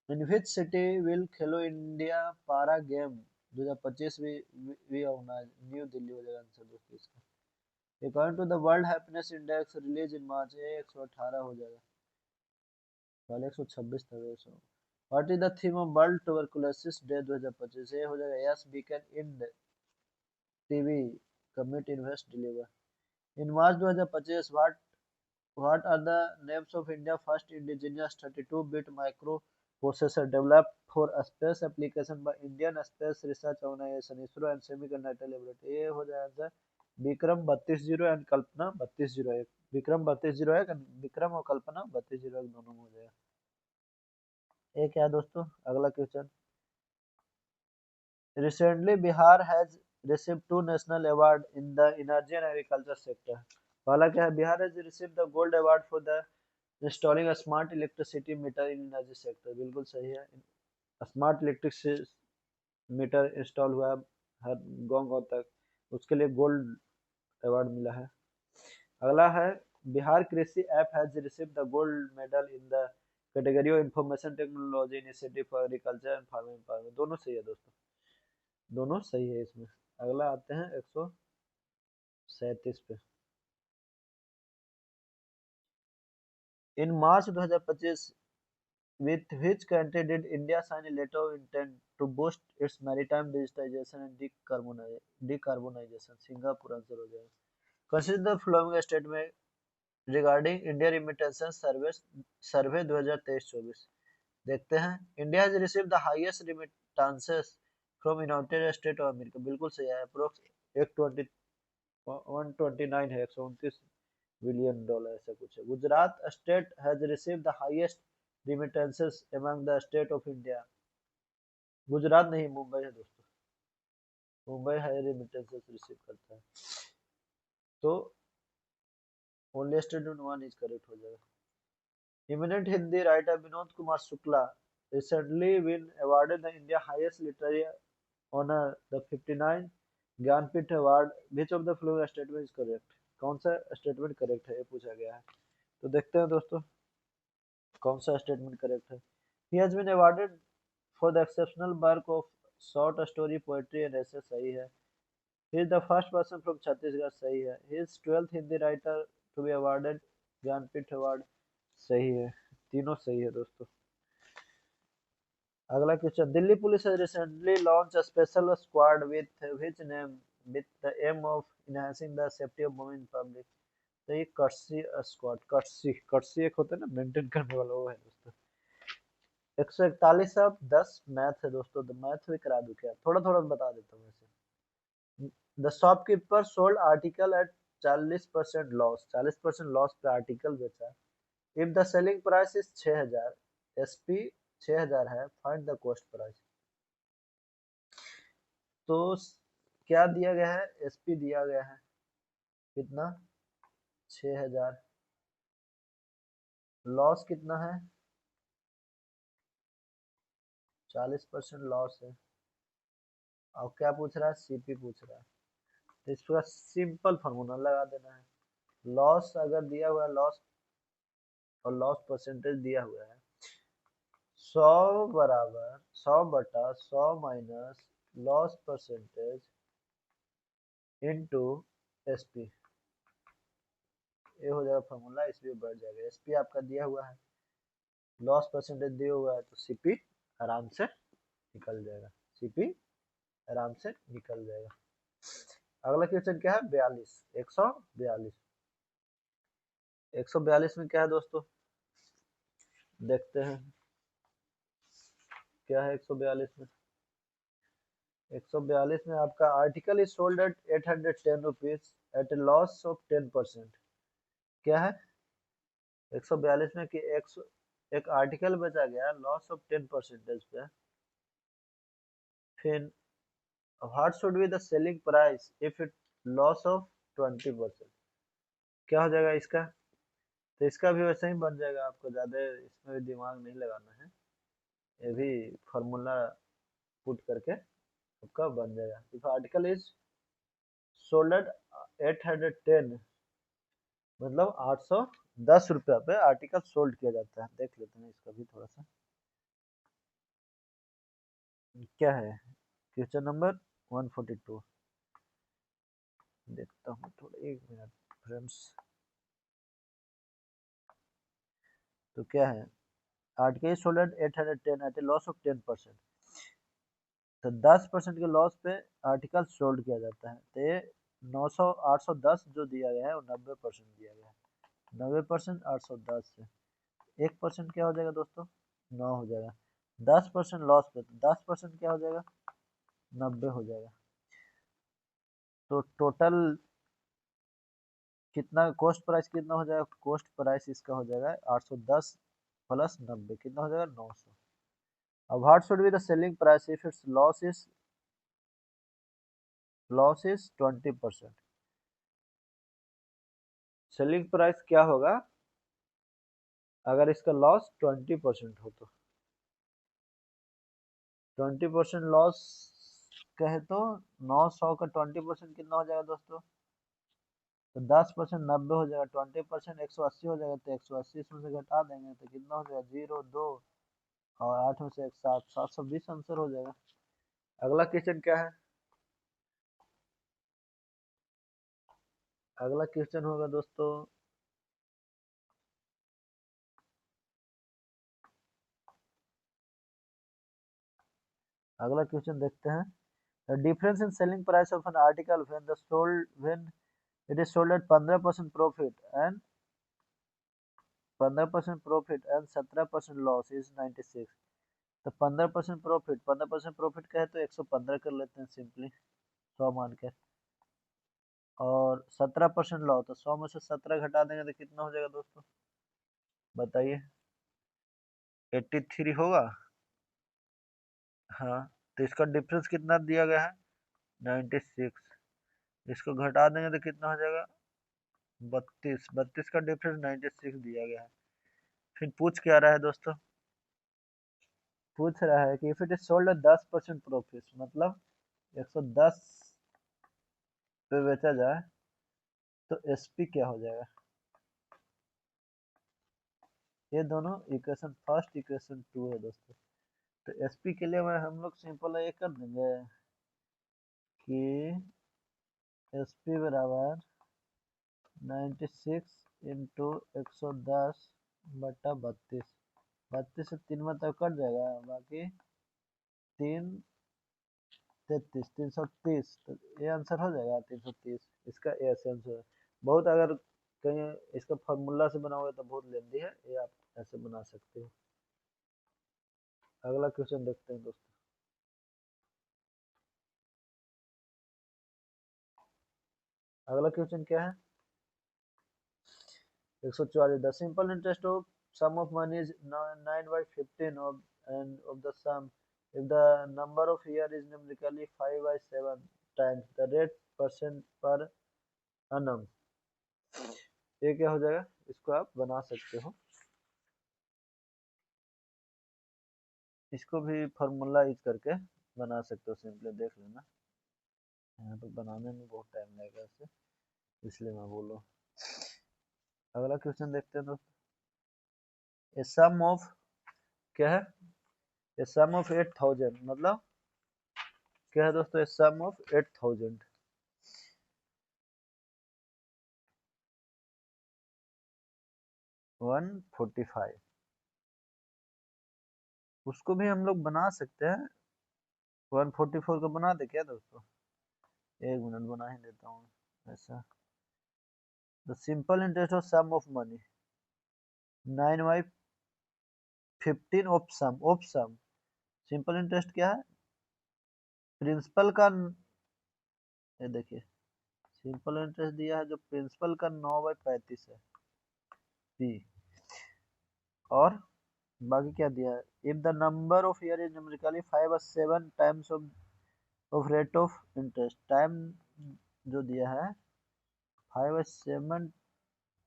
Speaker 1: In which city will Khelo India Para Game 2025 भी होना है? New Delhi हो जाएगा आंसर दोस्तों इसका। According to the World Happiness Index released in March, ये 118 हो जाएगा, पहले 126 था वैसे। What is the theme of world tuberculosis day 2025? ये हो जाएगा yes we can end TB, commit invest deliver. In March 2025 what are the names of India first indigenous 32-bit microprocessor developed for space application by Indian space research organisation ISRO and semiconductor laboratory? ये हो जाएगा विक्रम 3201 एंड कल्पना 3201। विक्रम 3201, विक्रम और कल्पना 3201 दोनों में हो जाएगा। ये क्या है दोस्तों? अगला question. Recently, Bihar has received two national awards in the energy and agriculture sector. पहला क्या है? Bihar has received the gold award for the installing a smart electricity meter in energy sector. बिल्कुल सही है। स्मार्ट इलेक्ट्रिक मीटर इंस्टॉल हुआ है हर गांव तक, उसके लिए गोल्ड अवार्ड मिला है। अगला है बिहार कृषि app has received the gold medal in the category of information technology initiative for agriculture and farming empowerment. दोनों सही है दोस्तों, दोनों सही है इसमें। अगला आते हैं 137 पे। इन March 2025 with which country did India sign a letter of intent to boost its maritime digitization and decarbonization? Singapore answer हो जाएगा। Consider the following statement regarding India remittances survey 2023-24। देखते हैं। India has received the highest remittances from United States of America। बिल्कुल सही है। Approx 129 है, 129 billion dollar ऐसा कुछ है। Gujarat state has received the highest remittances among the state of India। Gujarat नहीं, मुंबई है दोस्तों। मुंबई हाई रेमिटेंसेस रिसीव करता है। तो only state one is correct हो जाएगा। Eminent Hindi writer Vinod Kumar Shukla recently been awarded the India highest literary honor, the 59 Jnanpith award. which of the following statement is correct? कौन सा स्टेटमेंट करेक्ट है, ये पूछा गया है। तो देखते हैं दोस्तों कौन सा स्टेटमेंट करेक्ट है। He has been awarded for the exceptional work of short story, poetry and essay। सही है। He is the first person from Chhattisgarh. सही है। He is 12th Hindi writer to be awarded Jnanpith award. सही है, तीनों सही है दोस्तों। अगला question, Delhi police has recently launched a special squad with which name with the aim of enhancing the safety of women in public। तो ये कर्सी स्क्वाड, कर्सी कर्सी एक होता है ना मेंटेन करने वाला, वो है दोस्तों। 141 अब 10 मैथ है दोस्तों, तो मैथ भी करा दूं क्या? थोड़ा थोड़ा बता देता हूँ वैसे। The shopkeeper sold article at 40% loss. 40% loss पे आर्टिकल बेचा। If the selling price is 6000, SP 6000 है, फाइंड द कॉस्ट प्राइस। तो क्या दिया गया है? एसपी दिया गया है कितना? 6000। लॉस कितना है? 40% लॉस है। और क्या पूछ रहा है? सीपी पूछ रहा है। तो इसका सिंपल फार्मूला लगा देना है। लॉस अगर दिया हुआ है, लॉस और लॉस परसेंटेज दिया हुआ है, 100 बराबर 100 बटा 100 minus loss percentage into SP, ये हो जाएगा फार्मूला। इसलिए बढ़ जाएगा। एसपी आपका दिया हुआ है, लॉस परसेंटेज दिया हुआ है, तो सीपी आराम से निकल जाएगा। सीपी आराम से निकल जाएगा। अगला क्वेश्चन क्या है? 42, 142। 142 में क्या है दोस्तों? देखते हैं क्या है 142 में। 142 में आपका article is sold at 810 rupees at a loss of 10%। क्या है 142 में कि एक आर्टिकल बेचा गया लॉस ऑफ 10% पे। फिर what should be the selling price if it loss of 20%। क्या हो जाएगा इसका? तो इसका भी वैसे ही बन जाएगा, आपको ज्यादा इसमें भी दिमाग नहीं लगाना है, ये भी फॉर्मूला पुट करके आपका बन जाएगा। If article is sold at 810, मतलब 810 रुपया पे आर्टिकल सोल्ड किया जाता है। देख लेते हैं इसका भी थोड़ा सा क्या है। क्वेश्चन नंबर 142 देखता हूँ थोड़ा, एक मिनट फ्रेंड्स। तो क्या है? Article sold at 810 at a loss of 10%। तो 10% के लॉस पे आर्टिकल सोल्ड किया जाता है। तो ये 810 जो दिया गया है वो 90% दिया गया है। 90% 810 से 1% क्या हो जाएगा दोस्तों? 9 हो जाएगा। 10% लॉस पे तो 10% क्या हो जाएगा? 90 हो जाएगा। तो टोटल कितना कॉस्ट प्राइस कितना हो जाएगा? कॉस्ट प्राइस इसका हो जाएगा 810 प्लस 90 कितना हो जाएगा? 900। अब what should be the selling price if it's loss is loss is 20%। Selling price क्या होगा अगर इसका लॉस 20% हो तो? 20% लॉस कहे तो 900 का 20% कितना हो जाएगा दोस्तों? तो 10% 90 हो जाएगा, 20% 180 हो जाएगा, तो 180 इसमें से घटा देंगे तो कितना हो जाएगा? 0 2 और 8 में से 1 7, 720 आंसर हो जाएगा। अगला क्वेश्चन क्या है? अगला क्वेश्चन होगा दोस्तों, अगला क्वेश्चन देखते हैं। The difference in selling price of an article when it is sold eight 15% profit and 17% loss is 96। तो 15% प्रॉफिट का है तो 115 कर लेते हैं सिंपली 100 मान के, और 17% लॉस, तो 100 में से 17 घटा देंगे तो कितना हो जाएगा दोस्तों? बताइए। 83 होगा। हाँ, तो इसका डिफरेंस कितना दिया गया है? 96। इसको घटा देंगे तो कितना हो जाएगा? 32। 32 का डिफरेंस 96 दिया गया है। फिर पूछ क्या रहा है दोस्तों? पूछ रहा है कि if it is sold eight 10% profit, मतलब 110 पे बेचा जाए तो एसपी क्या हो जाएगा? ये दोनों इक्वेशन फर्स्ट इक्वेशन 2 है दोस्तों। तो एसपी के लिए मैं हम लोग सिंपल ये कर देंगे कि एसपी बराबर 96 इंटू 110 बटा 32। 32 से 3 मतलब कट जाएगा, बाकी 3 33 330, तो ये आंसर हो जाएगा 330। इसका ए आंसर है। बहुत अगर कहीं इसका फार्मूला से बनाओगे तो बहुत लेंदी है, ये आप ऐसे बना सकते हो। अगला क्वेश्चन देखते हैं दोस्तों। अगला क्वेश्चन क्या है? 144। The simple interest of sum of money is 9 by 15 and of the sum, if the number of year is numerically 5 by 7 times the rate percent per annum, ये क्या हो जाएगा? इसको आप बना सकते हो, इसको भी फार्मूला यूज करके बना सकते हो, सिंपली देख लेना। यहाँ पर बनाने में बहुत टाइम लगेगा इसे, इसलिए मैं बोलूँ। अगला क्वेश्चन देखते हैं दोस्तों। ए सम ऑफ क्या है? ए सम ऑफ 8000, मतलब क्या है दोस्तों? ए सम ऑफ 8000 145, उसको भी हम लोग बना सकते हैं। 144 को बना दे क्या दोस्तों? एक मिनट बना ही देता हूँ ऐसा। The simple interest of sum of money 9 by 15 of sum. Simple interest क्या है? प्रिंसिपल का, ये देखिए सिंपल इंटरेस्ट दिया है जो प्रिंसिपल का 9/35 है पी, और बाकी क्या दिया है? If the number of year is numerically 5 और 7 times of rate of interest, time जो दिया है 5 और 7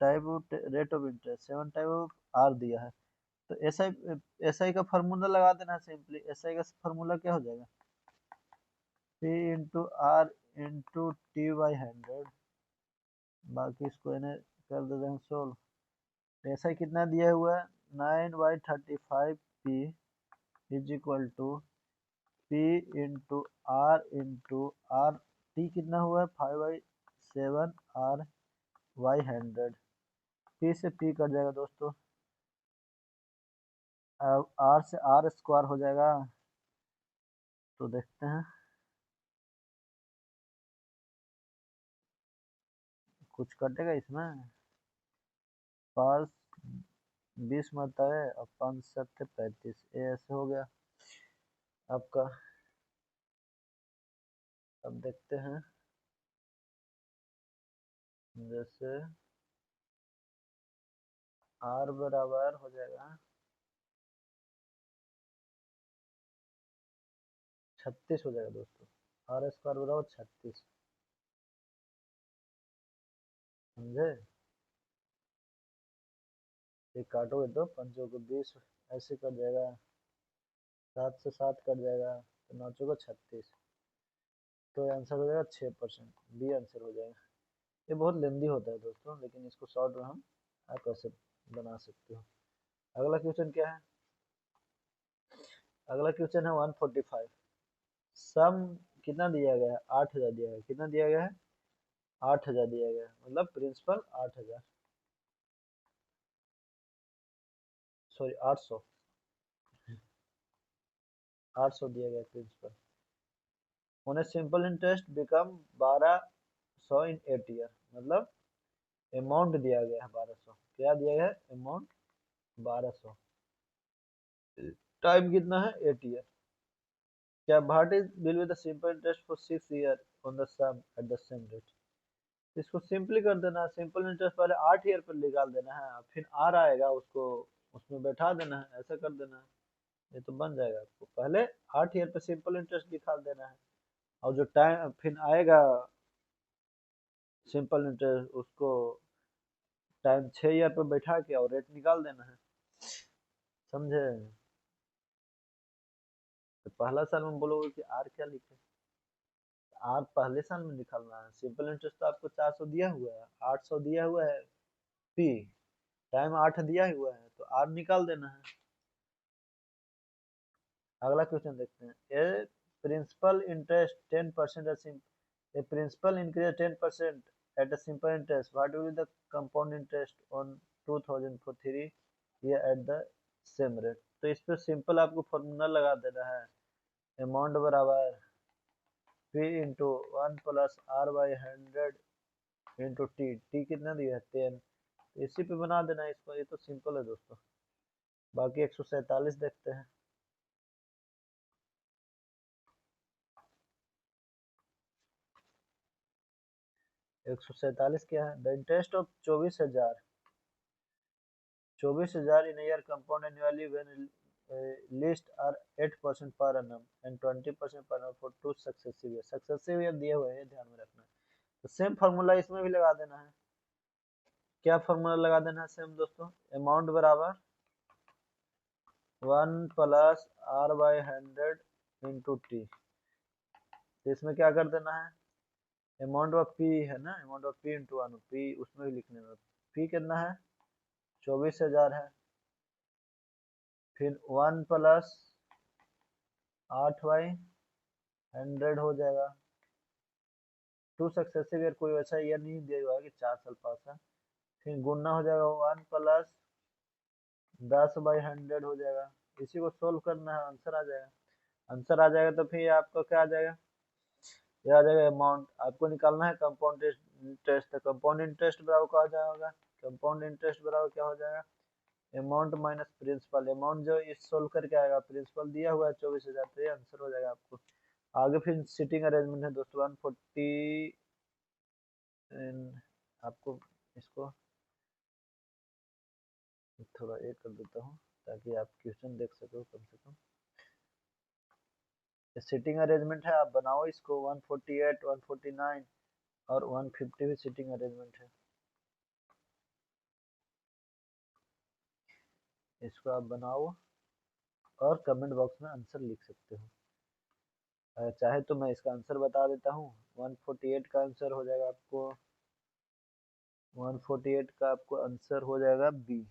Speaker 1: type of rate of interest, 7 type of R दिया है। तो एसआई का फार्मूला लगा देना सिंपली। एसआई का फार्मूला क्या हो जाएगा? P into R into T by 100। बाकी इसको इन्हें कर देते हैं सोल्व। एसआई कितना दिया हुआ है? 9/35 P is equal to P into R T कितना हुआ है? 5/7 आर बाई 100। पी से पी कट जाएगा दोस्तों, अब आर से आर स्क्वायर हो जाएगा। तो देखते हैं कुछ कटेगा इसमें। 5 20 मरता है और 5 7 35, ये ऐसे हो गया आपका। अब देखते हैं, जैसे आर बराबर हो जाएगा 36 हो जाएगा दोस्तों। आर स्क्वायर बराबर 36, समझे। एक काटोगे तो पंचों को 20 ऐसे कट जाएगा, 7 से 7 कट जाएगा तो 9 चौको 36, तो आंसर हो जाएगा 6%, बी आंसर हो जाएगा। ये बहुत लेंदी होता है दोस्तों, लेकिन इसको शॉर्ट में हम आप ऐसे बना सकते हो। अगला क्वेश्चन क्या है, अगला क्वेश्चन है 145। सम कितना दिया गया है, 8000 दिया गया है। कितना दिया गया है, 8000 दिया गया है, मतलब प्रिंसिपल 8000, सॉरी 800, 800 दिया गया प्रिंसिपल। उन्हें सिंपल इंटरेस्ट बिकम 1200 इन 8 ईयर, मतलब अमाउंट दिया गया है 1200। क्या दिया गया है, अमाउंट 1200, टाइम कितना है 8 ईयर। क्या what is bill with the simple interest for 6 year on the sum at the same rate. इसको सिंपली कर देना है, सिंपल इंटरेस्ट पहले 8 ईयर पर निकाल देना है, फिर आर आएगा उसको उसमें बैठा देना है, ऐसा कर देना है, ये तो बन जाएगा। आपको पहले 8 ईयर पे सिंपल इंटरेस्ट निकाल देना है, और जो टाइम फिर आएगा सिंपल इंटरेस्ट, उसको टाइम 6 ईयर पे बैठा के और रेट निकाल देना है, समझे। तो पहला साल में बोलोगे कि आर क्या लिखे, आर पहले साल में निकालना है। सिंपल इंटरेस्ट तो आपको 400 दिया हुआ है, 800 दिया हुआ है, पी टाइम 8 दिया हुआ है, तो आर निकाल देना है। अगला क्वेश्चन देखते हैं। A principal interest 10% a principal increase 10% at a simple interest, what will be the compound interest on 2000 for 3 year at the same rate. तो इस पे सिंपल आपको फॉर्मूला लगा देना है, अमाउंट बराबर P into 1 plus R by 100 into T, T कितना दिया है 10, इसी पे बना देना है इसको, ये तो सिंपल है दोस्तों। बाकी 147 देखते हैं। 147 क्या है, the interest of 24,000, 24,000 in year compound annually when list are 8% per annum and 20% per annum for 2 successive year. Successive year दिए हुए हैं, ध्यान में रखना है। तो सेम फार्मूला इसमें भी लगा देना है। क्या फार्मूला लगा देना है सेम दोस्तों, अमाउंट बराबर 1 plus R by 100 into T. तो इसमें क्या कर देना है, अमाउंट ऑफ पी है ना, amount of P into one, P उसमें भी लिखने में, पी कितना है 24,000 है, फिर 1 प्लस 8/100 हो जाएगा। 2 सक्सेसिव ईयर, कोई वैसा ईयर नहीं दिया हुआ है कि 4 साल पास है, फिर गुना हो जाएगा 1 प्लस 10/100 हो जाएगा। इसी को सोल्व करना है, आंसर आ जाएगा। आंसर आ जाएगा तो फिर आपका क्या आ जाएगा, ये आ जाएगा अमाउंट। आपको निकालना है कंपाउंड इंटरेस्ट, तो कंपाउंड इंटरेस्ट बराबर क्या हो जाएगा, कंपाउंड इंटरेस्ट बराबर क्या हो जाएगा, अमाउंट माइनस प्रिंसिपल। अमाउंट जो इस सोल्व करके आएगा, प्रिंसिपल दिया हुआ है 24,000, तो ये आंसर हो जाएगा आपको। आगे फिर सीटिंग अरेंजमेंट है दोस्तों 140, आपको इसको थोड़ा एक कर देता हूँ ताकि आप क्वेश्चन देख सको कम से कम। सीटिंग अरेंजमेंट है, आप बनाओ इसको 148, 149 और 150 भी सीटिंग अरेंजमेंट है, इसको आप बनाओ और कमेंट बॉक्स में आंसर लिख सकते हो। अगर चाहे तो मैं इसका आंसर बता देता हूँ। 148 का आंसर हो जाएगा आपको, 148 का आपको आंसर हो जाएगा बी।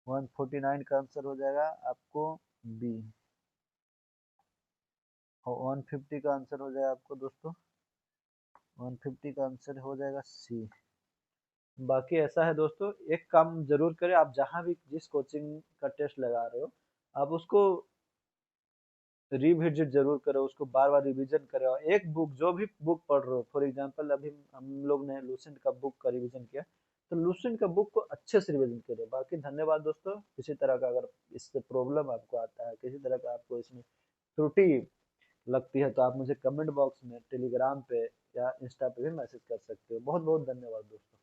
Speaker 1: 149 का आंसर हो जाएगा आपको बी, और 150 का आंसर हो जाएगा आपको दोस्तों, 150 का आंसर हो जाएगा सी। बाकी ऐसा है दोस्तों, एक काम जरूर करें, आप जहाँ भी जिस कोचिंग का टेस्ट लगा रहे हो, आप उसको रिविजिट जरूर करो, उसको बार बार रिवीजन करें। और एक बुक, जो भी बुक पढ़ रहे हो, फॉर एग्जांपल अभी हम लोग ने लूसेंट का बुक का रिवीजन किया, तो लूसेंट का बुक को अच्छे से रिवीजन करें। बाकी धन्यवाद दोस्तों। किसी तरह का अगर इससे प्रॉब्लम आपको आता है, किसी तरह का आपको इसमें त्रुटि लगती है, तो आप मुझे कमेंट बॉक्स में, टेलीग्राम पे या इंस्टा पे भी मैसेज कर सकते हो। बहुत बहुत धन्यवाद दोस्तों।